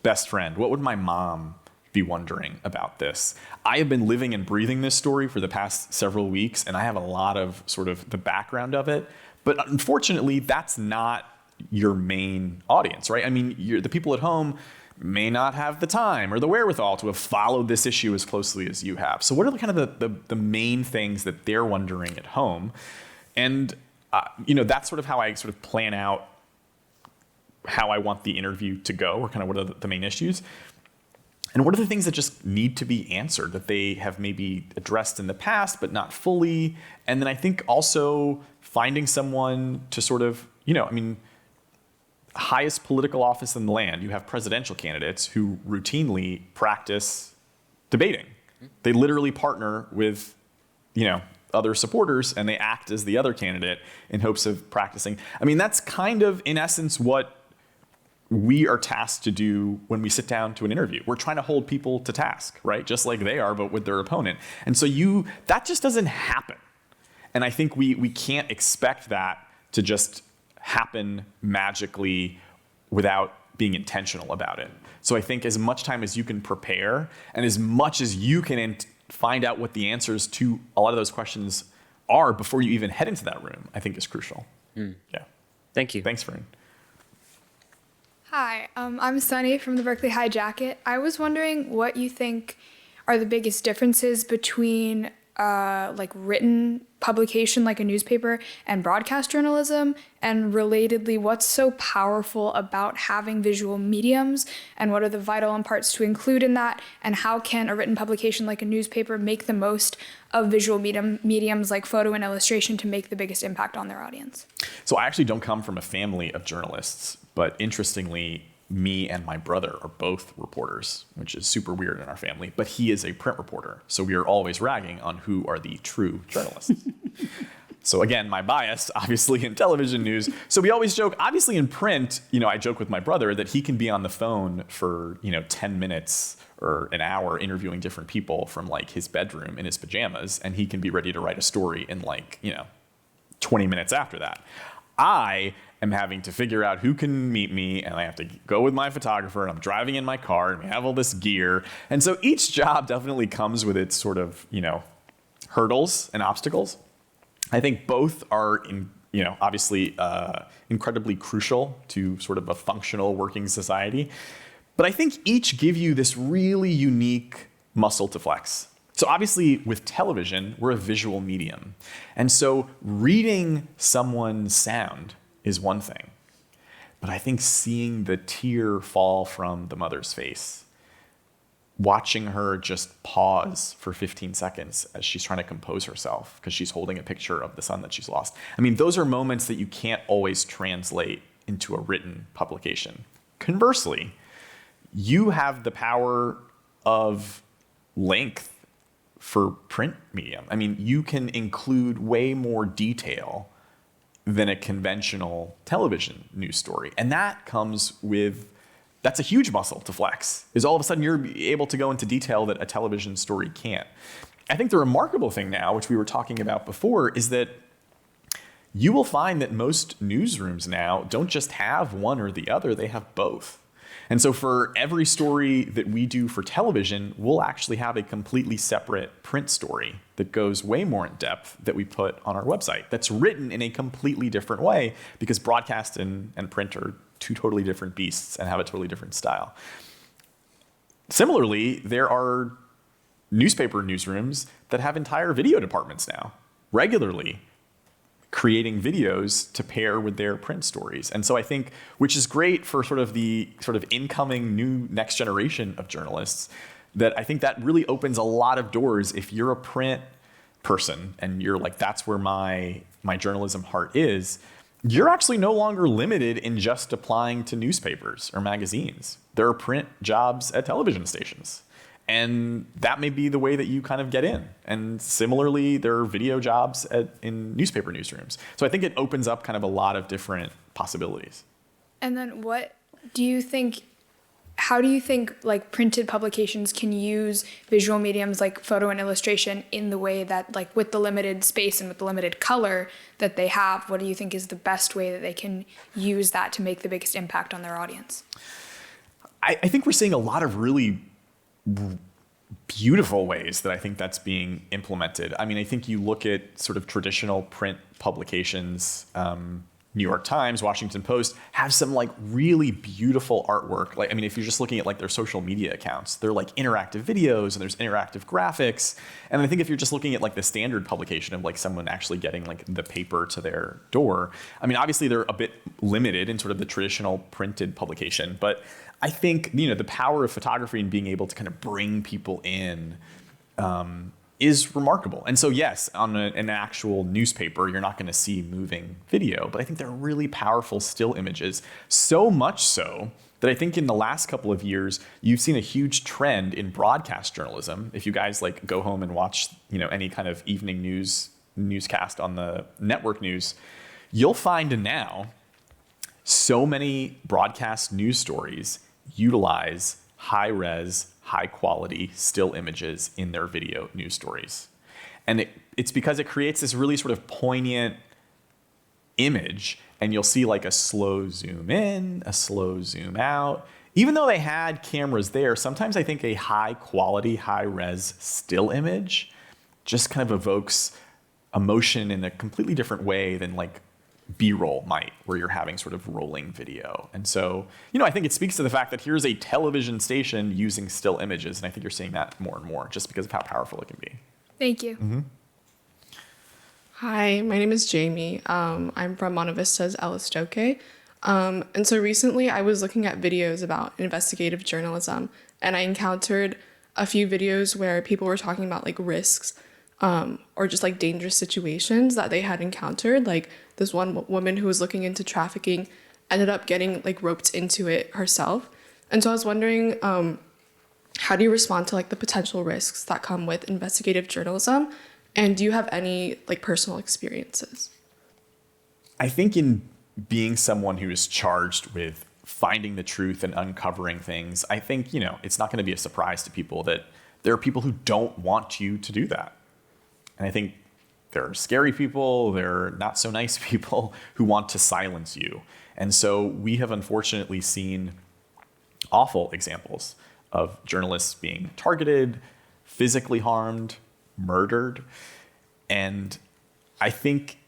best friend, what would my mom be wondering about this? I have been living and breathing this story for the past several weeks, and I have a lot of sort of the background of it. But unfortunately, that's not your main audience, right? I mean, the people at home may not have the time or the wherewithal to have followed this issue as closely as you have. So what are kind of the main things that they're wondering at home? And you know, that's sort of how I sort of plan out how I want the interview to go, or kind of what are the main issues. And what are the things that just need to be answered that they have maybe addressed in the past, but not fully? And then I think also finding someone to sort of, you know, I mean, highest political office in the land, you have presidential candidates who routinely practice debating. They literally partner with, you know, other supporters, and they act as the other candidate in hopes of practicing. I mean, that's kind of, in essence, what we are tasked to do when we sit down to an interview. We're trying to hold people to task, right? Just like they are, but with their opponent. And so that just doesn't happen. And I think we can't expect that to just happen magically without being intentional about it. So I think as much time as you can prepare, and as much as you can find out what the answers to a lot of those questions are before you even head into that room, I think is crucial. Yeah. Thank you. Thanks, Vern. Hi, I'm Sunny from the Berkeley High Jacket. I was wondering what you think are the biggest differences between like written publication like a newspaper and broadcast journalism, and relatedly, what's so powerful about having visual mediums, and what are the vital parts to include in that, and how can a written publication like a newspaper make the most of visual mediums like photo and illustration to make the biggest impact on their audience? So I actually don't come from a family of journalists, but interestingly, me and my brother are both reporters, which is super weird in our family, but he is a print reporter. So we are always ragging on who are the true journalists. So again, my bias, obviously in television news. So we always joke, obviously in print, I joke with my brother that he can be on the phone for, 10 minutes or an hour interviewing different people from like his bedroom in his pajamas, and he can be ready to write a story in like, 20 minutes after that. I am having to figure out who can meet me, and I have to go with my photographer, and I'm driving in my car, and we have all this gear. And so each job definitely comes with its sort of, hurdles and obstacles. I think both are, obviously incredibly crucial to sort of a functional working society. But I think each give you this really unique muscle to flex. So obviously with television, we're a visual medium. And so reading someone's sound is one thing. But I think seeing the tear fall from the mother's face, watching her just pause for 15 seconds as she's trying to compose herself because she's holding a picture of the son that she's lost. I mean, those are moments that you can't always translate into a written publication. Conversely, you have the power of length for print medium. I mean, you can include way more detail than a conventional television news story. And that's a huge muscle to flex, is all of a sudden you're able to go into detail that a television story can't. I think the remarkable thing now, which we were talking about before, is that you will find that most newsrooms now don't just have one or the other, they have both. And so for every story that we do for television, we'll actually have a completely separate print story that goes way more in depth that we put on our website that's written in a completely different way, because broadcast and print are two totally different beasts and have a totally different style. Similarly, there are newspaper newsrooms that have entire video departments now, regularly creating videos to pair with their print stories. And so I think, which is great for sort of the incoming new next generation of journalists, that I think that really opens a lot of doors. If you're a print person and you're like, that's where my journalism heart is, you're actually no longer limited in just applying to newspapers or magazines. There are print jobs at television stations. And that may be the way that you kind of get in. And similarly, there are video jobs in newspaper newsrooms. So I think it opens up kind of a lot of different possibilities. And then how do you think like printed publications can use visual mediums like photo and illustration in the way that, like, with the limited space and with the limited color that they have, what do you think is the best way that they can use that to make the biggest impact on their audience? I think we're seeing a lot of really beautiful ways that I think that's being implemented. I mean, I think you look at sort of traditional print publications, New York Times, Washington Post, have some like really beautiful artwork. Like, I mean, if you're just looking at like their social media accounts, they're like interactive videos and there's interactive graphics. And I think if you're just looking at like the standard publication of like someone actually getting like the paper to their door, I mean, obviously they're a bit limited in sort of the traditional printed publication, but I think, the power of photography and being able to kind of bring people in is remarkable. And so, yes, on an actual newspaper, you're not going to see moving video, but I think they're really powerful still images. So much so that I think in the last couple of years, you've seen a huge trend in broadcast journalism. If you guys like go home and watch, any kind of evening newscast on the network news, you'll find now so many broadcast news stories utilize high-res, high-quality still images in their video news stories. And it's because it creates this really sort of poignant image, and you'll see like a slow zoom in, a slow zoom out. Even though they had cameras there, sometimes I think a high-quality, high-res still image just kind of evokes emotion in a completely different way than like B-roll might, where you're having sort of rolling video. And so, I think it speaks to the fact that here's a television station using still images, and I think you're seeing that more and more just because of how powerful it can be. Thank you. Mm-hmm. Hi, my name is Jamie. I'm from Monte Vista's Elistoke. And so recently I was looking at videos about investigative journalism, and I encountered a few videos where people were talking about like risks or just like dangerous situations that they had encountered. Like this one woman who was looking into trafficking ended up getting like roped into it herself. And so I was wondering, how do you respond to like the potential risks that come with investigative journalism? And do you have any like personal experiences? I think in being someone who is charged with finding the truth and uncovering things, I think, it's not going to be a surprise to people that there are people who don't want you to do that. And I think there are scary people, there are not so nice people who want to silence you. And so we have unfortunately seen awful examples of journalists being targeted, physically harmed, murdered. And I think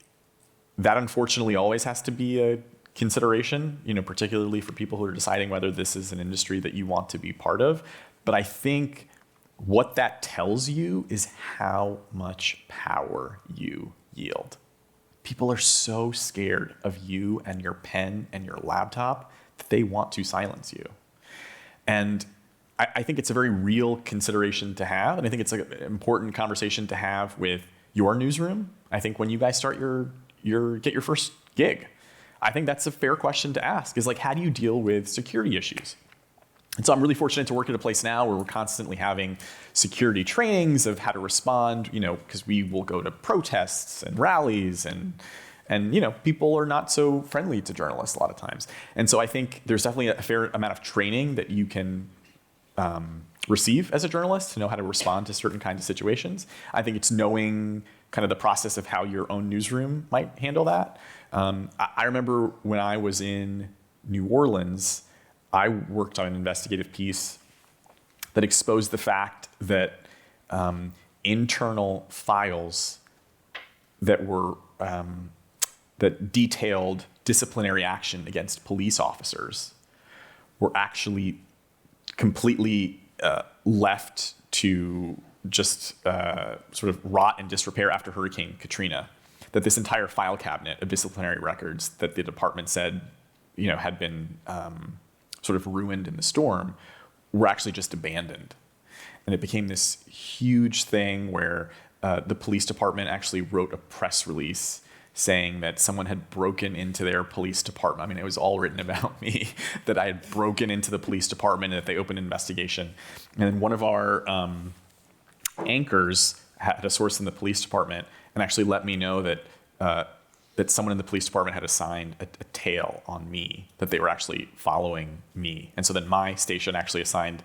that unfortunately always has to be a consideration, particularly for people who are deciding whether this is an industry that you want to be part of. But I think what that tells you is how much power you yield. People are so scared of you and your pen and your laptop that they want to silence you. And I think it's a very real consideration to have. And I think it's an important conversation to have with your newsroom. I think when you guys start get your first gig, I think that's a fair question to ask, is like, how do you deal with security issues? And so I'm really fortunate to work at a place now where we're constantly having security trainings of how to respond, because we will go to protests and rallies and people are not so friendly to journalists a lot of times. And so I think there's definitely a fair amount of training that you can receive as a journalist to know how to respond to certain kinds of situations. I think it's knowing kind of the process of how your own newsroom might handle that. I remember when I was in New Orleans, I worked on an investigative piece that exposed the fact that internal files that were that detailed disciplinary action against police officers were actually completely left to just sort of rot in disrepair after Hurricane Katrina. That this entire file cabinet of disciplinary records that the department said, had been sort of ruined in the storm were actually just abandoned. And it became this huge thing where the police department actually wrote a press release saying that someone had broken into their police department. I mean, it was all written about me, that I had broken into the police department and that they opened an investigation. And then one of our anchors had a source in the police department and actually let me know that that someone in the police department had assigned a tail on me, that they were actually following me. And so then my station actually assigned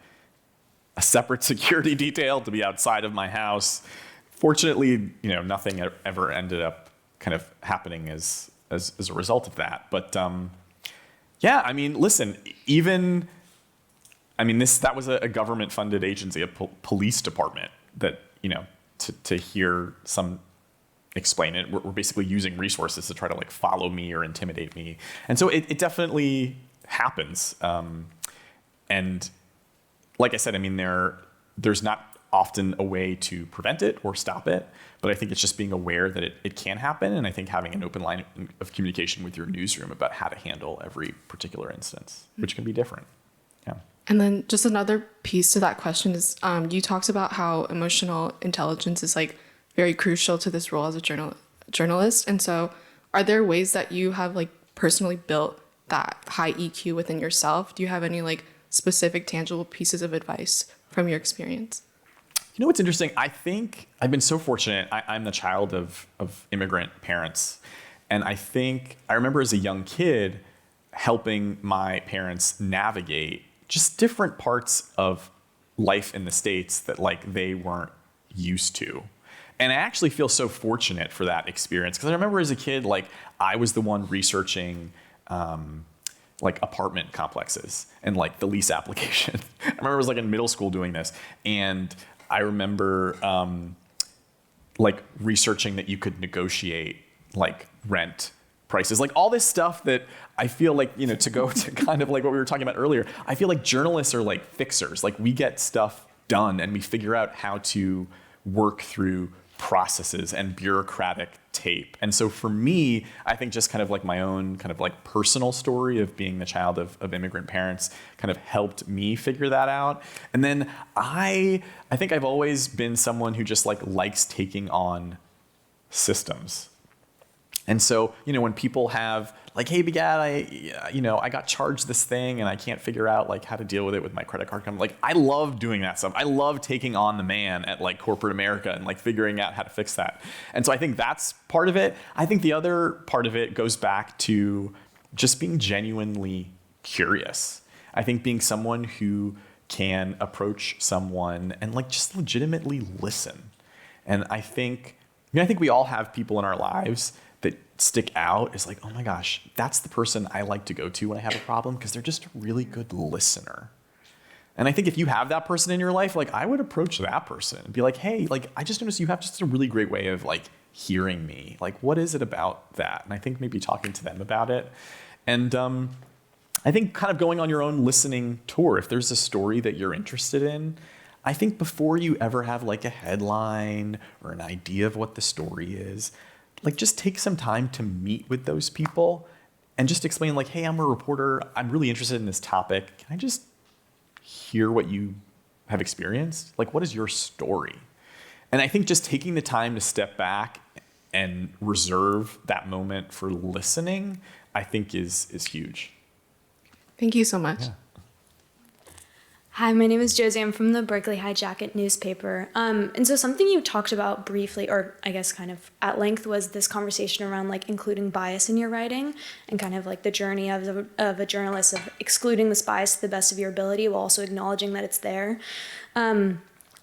a separate security detail to be outside of my house. Fortunately, nothing ever ended up kind of happening as a result of that. But yeah, I mean, listen, that was a government-funded agency, a police department that, to hear some explain it, we're basically using resources to try to like follow me or intimidate me. And so it definitely happens. And like I said, I mean, there's not often a way to prevent it or stop it, but I think it's just being aware that it can happen. And I think having an open line of communication with your newsroom about how to handle every particular instance, which can be different. Yeah. And then just another piece to that question is you talked about how emotional intelligence is like very crucial to this role as a journalist. And so are there ways that you have like personally built that high EQ within yourself? Do you have any like specific tangible pieces of advice from your experience? You know what's interesting? I think I've been so fortunate. I'm the child of immigrant parents. And I remember as a young kid helping my parents navigate just different parts of life in the States that like they weren't used to. And I actually feel so fortunate for that experience because I remember as a kid, like I was the one researching like apartment complexes and like the lease application. I remember I was like in middle school doing this, and I remember like researching that you could negotiate like rent prices, like all this stuff that I feel like, to go to kind of like what we were talking about earlier, I feel like journalists are like fixers. Like we get stuff done and we figure out how to work through processes and bureaucratic tape. And so for me, I think just kind of like my own kind of like personal story of being the child of immigrant parents kind of helped me figure that out. And then I think I've always been someone who just like likes taking on systems. And so, when people have like, hey, Bigad, I got charged this thing and I can't figure out like how to deal with it with my credit card company. Like, I love doing that stuff. I love taking on the man at like corporate America and like figuring out how to fix that. And so I think that's part of it. I think the other part of it goes back to just being genuinely curious. I think being someone who can approach someone and like just legitimately listen. And I think we all have people in our lives that stick out as like, oh my gosh, that's the person I like to go to when I have a problem because they're just a really good listener. And I think if you have that person in your life, like I would approach that person and be like, hey, like I just noticed you have just a really great way of like hearing me. Like, what is it about that? And I think maybe talking to them about it. And I think kind of going on your own listening tour, if there's a story that you're interested in, I think before you ever have like a headline or an idea of what the story is, like just take some time to meet with those people and just explain like, hey, I'm a reporter. I'm really interested in this topic. Can I just hear what you have experienced? Like, what is your story? And I think just taking the time to step back and reserve that moment for listening, I think is huge. Thank you so much. Yeah. Hi, my name is Josie. I'm from the Berkeley High Jacket newspaper. And so something you talked about briefly, or I guess kind of at length, was this conversation around like including bias in your writing and kind of like the journey of a journalist of excluding this bias to the best of your ability while also acknowledging that it's there.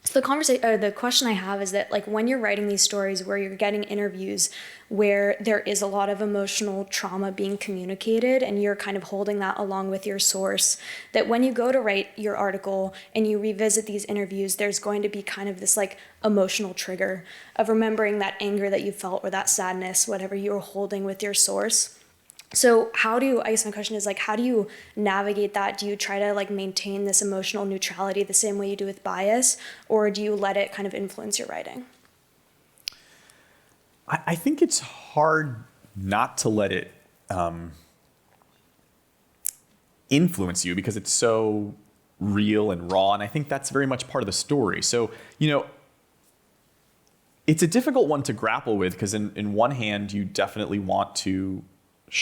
So the question I have is that like when you're writing these stories where you're getting interviews where there is a lot of emotional trauma being communicated and you're kind of holding that along with your source, that when you go to write your article and you revisit these interviews, there's going to be kind of this like emotional trigger of remembering that anger that you felt or that sadness, whatever you were holding with your source. So I guess my question is like, how do you navigate that? Do you try to like maintain this emotional neutrality the same way you do with bias, or do you let it kind of influence your writing? I think it's hard not to let it influence you because it's so real and raw. And I think that's very much part of the story. So, it's a difficult one to grapple with because in one hand, you definitely want to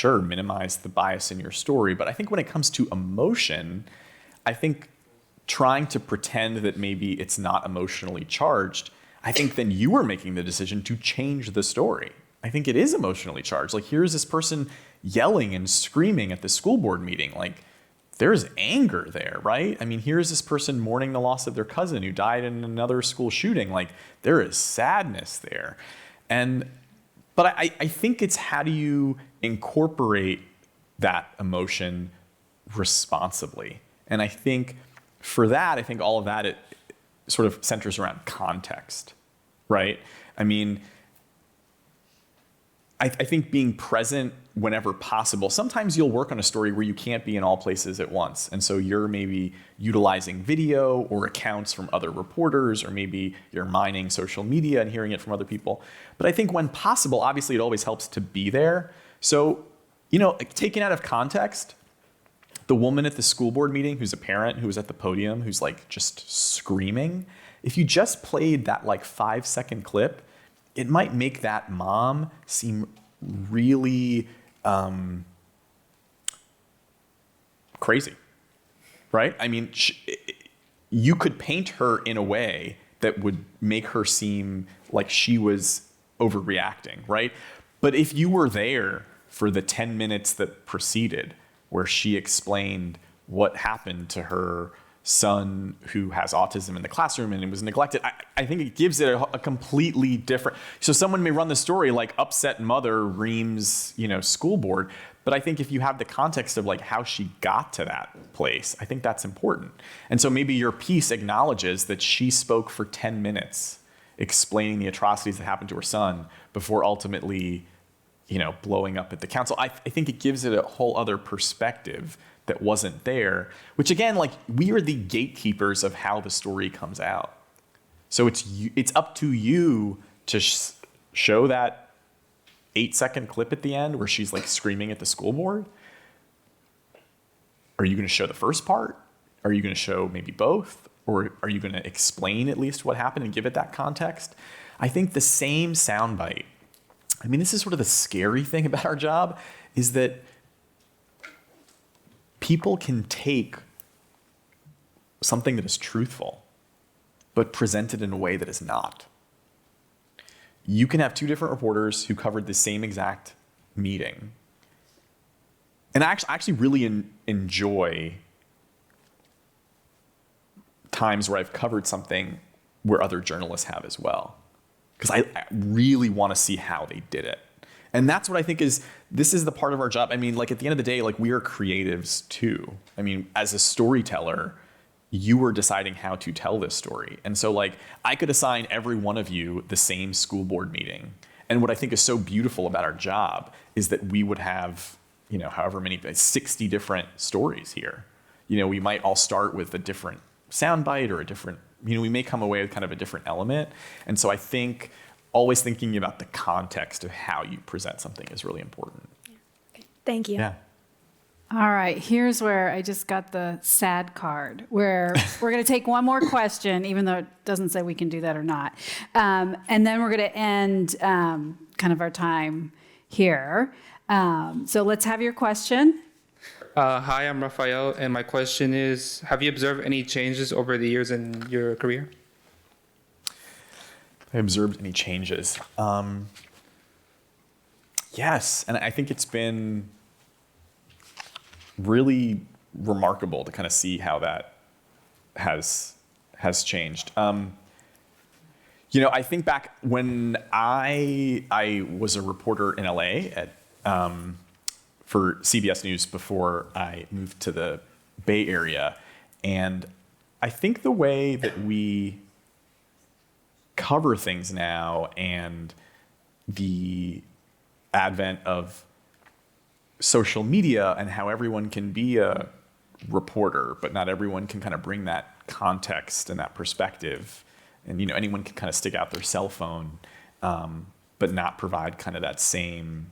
minimize the bias in your story. But I think when it comes to emotion, I think trying to pretend that maybe it's not emotionally charged, I think then you are making the decision to change the story. I think it is emotionally charged. Like here's this person yelling and screaming at the school board meeting. Like there's anger there, right? I mean, here's this person mourning the loss of their cousin who died in another school shooting. Like there is sadness there. But I think it's how do you incorporate that emotion responsibly? And I think for that, all of that, it sort of centers around context, right? I mean, I think being present whenever possible. Sometimes you'll work on a story where you can't be in all places at once. And so you're maybe utilizing video or accounts from other reporters, or maybe you're mining social media and hearing it from other people. But I think when possible, obviously it always helps to be there. So, taken out of context, the woman at the school board meeting who's a parent who was at the podium, who's like just screaming, if you just played that like 5-second clip, it might make that mom seem really crazy, right? I mean, you could paint her in a way that would make her seem like she was overreacting, right? But if you were there for the 10 minutes that preceded, where she explained what happened to her son who has autism in the classroom and it was neglected, I think it gives it a completely different. So someone may run the story like upset mother reams, school board. But I think if you have the context of like how she got to that place, I think that's important. And so maybe your piece acknowledges that she spoke for 10 minutes explaining the atrocities that happened to her son before ultimately, blowing up at the council. I think it gives it a whole other perspective that wasn't there, which again, like we are the gatekeepers of how the story comes out. So it's up to you to show that 8-second clip at the end where she's like screaming at the school board. Are you going to show the first part? Are you going to show maybe both? Or are you going to explain at least what happened and give it that context? I think the same soundbite I mean, this is sort of the scary thing about our job, is that people can take something that is truthful, but present it in a way that is not. You can have two different reporters who covered the same exact meeting. And I actually really enjoy times where I've covered something where other journalists have as well. Because I really want to see how they did it. And that's what I think this is the part of our job. I mean, like at the end of the day, like we are creatives too. I mean, as a storyteller, you were deciding how to tell this story. And so like I could assign every one of you the same school board meeting. And what I think is so beautiful about our job is that we would have, you know, however many, 60 different stories here. You know, we might all start with a different soundbite or a different, you know, we may come away with kind of a different element. And so I think always thinking about the context of how you present something is really important. Thank you. Yeah. All right, here's where I just got the sad card, where we're going to take one more question, even though it doesn't say we can do that or not. And then we're going to end kind of our time here. So let's have your question. Hi, I'm Rafael, and my question is, have you observed any changes over the years in your career? I observed any changes. Yes, and I think it's been really remarkable to kind of see how that has changed. You know, I think back when I was a reporter in LA for CBS News before I moved to the Bay Area, and I think the way that we cover things now and the advent of social media and how everyone can be a reporter, but not everyone can kind of bring that context and that perspective. And, you know, anyone can kind of stick out their cell phone, but not provide kind of that same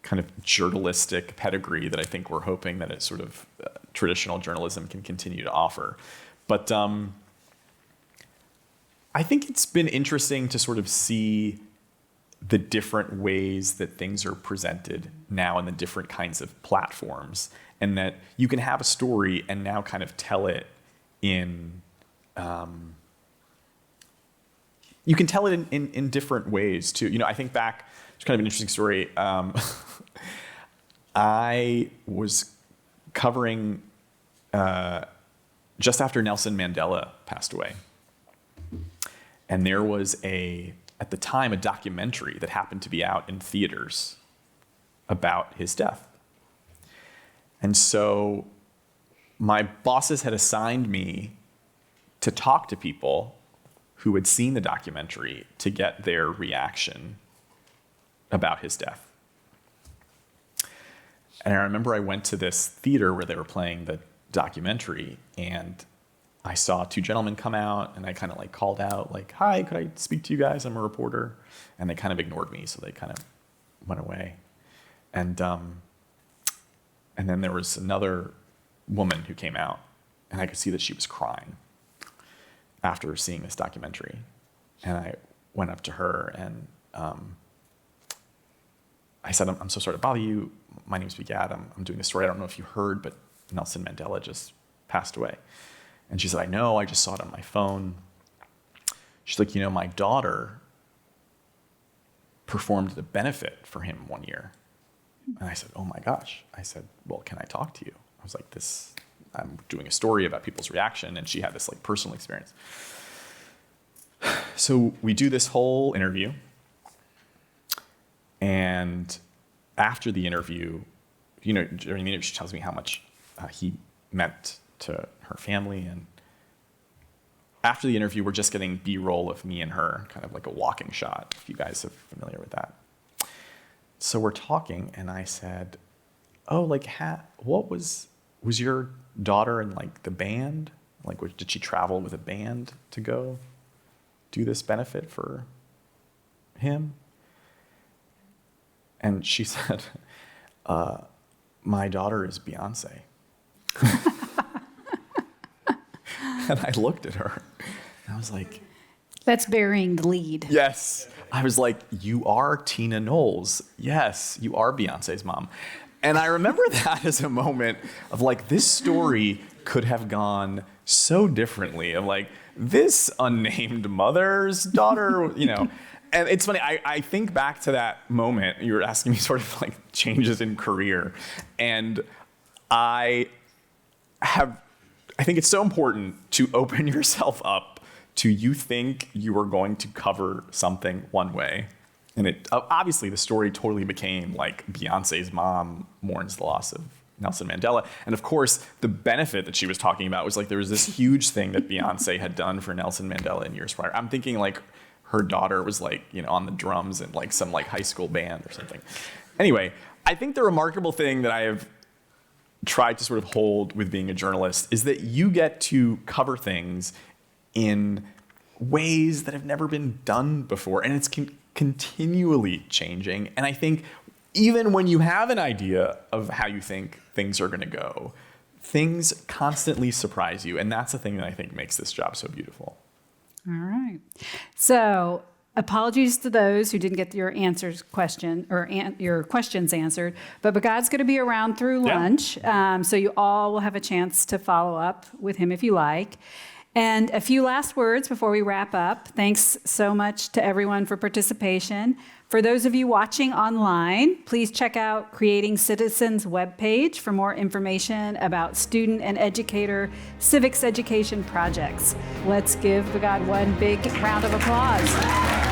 kind of journalistic pedigree that I think we're hoping that it's sort of traditional journalism can continue to offer. But I think it's been interesting to sort of see the different ways that things are presented now in the different kinds of platforms, and that you can have a story and now kind of tell it in, you can tell it in different ways too. You know, I think back, it's kind of an interesting story. I was covering just after Nelson Mandela passed away. And there was at the time, a documentary that happened to be out in theaters about his death. And so my bosses had assigned me to talk to people who had seen the documentary to get their reaction about his death. And I remember I went to this theater where they were playing the documentary, and I saw two gentlemen come out, and I kind of like called out like, "Hi, could I speak to you guys? I'm a reporter." And they kind of ignored me, so they kind of went away. And then there was another woman who came out, and I could see that she was crying after seeing this documentary. And I went up to her and I said, I'm so sorry to bother you. My name's Bigad. I'm doing this story. I don't know if you heard, but Nelson Mandela just passed away. And she said, I know, I just saw it on my phone. She's like, you know, my daughter performed the benefit for him one year. And I said, oh my gosh. I said, well, can I talk to you? I was like, I'm doing a story about people's reaction, and she had this like personal experience. So we do this whole interview. And after the interview, you know, during the interview, she tells me how much he meant to her family. And after the interview, we're just getting B-roll of me and her, kind of like a walking shot, if you guys are familiar with that. So we're talking, and I said, oh, like, what was your daughter in like the band? Like, did she travel with a band to go do this benefit for him? And she said, my daughter is Beyonce. And I looked at her, and I was like, That's burying the lead. Yes. I was like, you are Tina Knowles. Yes, you are Beyonce's mom. And I remember that as a moment of like, this story could have gone so differently. Of like, this unnamed mother's daughter, you know. And it's funny, I think back to that moment. You were asking me sort of like changes in career. And I think it's so important to open yourself up to you think you are going to cover something one way. And it obviously the story totally became like Beyonce's mom mourns the loss of Nelson Mandela. And of course, the benefit that she was talking about was like there was this huge thing that Beyonce had done for Nelson Mandela in years prior. I'm thinking like her daughter was like, you know, on the drums in like some like high school band or something. Anyway, I think the remarkable thing that I have tried to sort of hold with being a journalist is that you get to cover things in ways that have never been done before. And it's continually changing. And I think even when you have an idea of how you think things are going to go, things constantly surprise you. And that's the thing that I think makes this job so beautiful. All right. So apologies to those who didn't get your your questions answered, but Bigad's going to be around through lunch. So you all will have a chance to follow up with him if you like. And a few last words before we wrap up. Thanks so much to everyone for participation. For those of you watching online, please check out Creating Citizens webpage for more information about student and educator civics education projects. Let's give Bigad one big round of applause.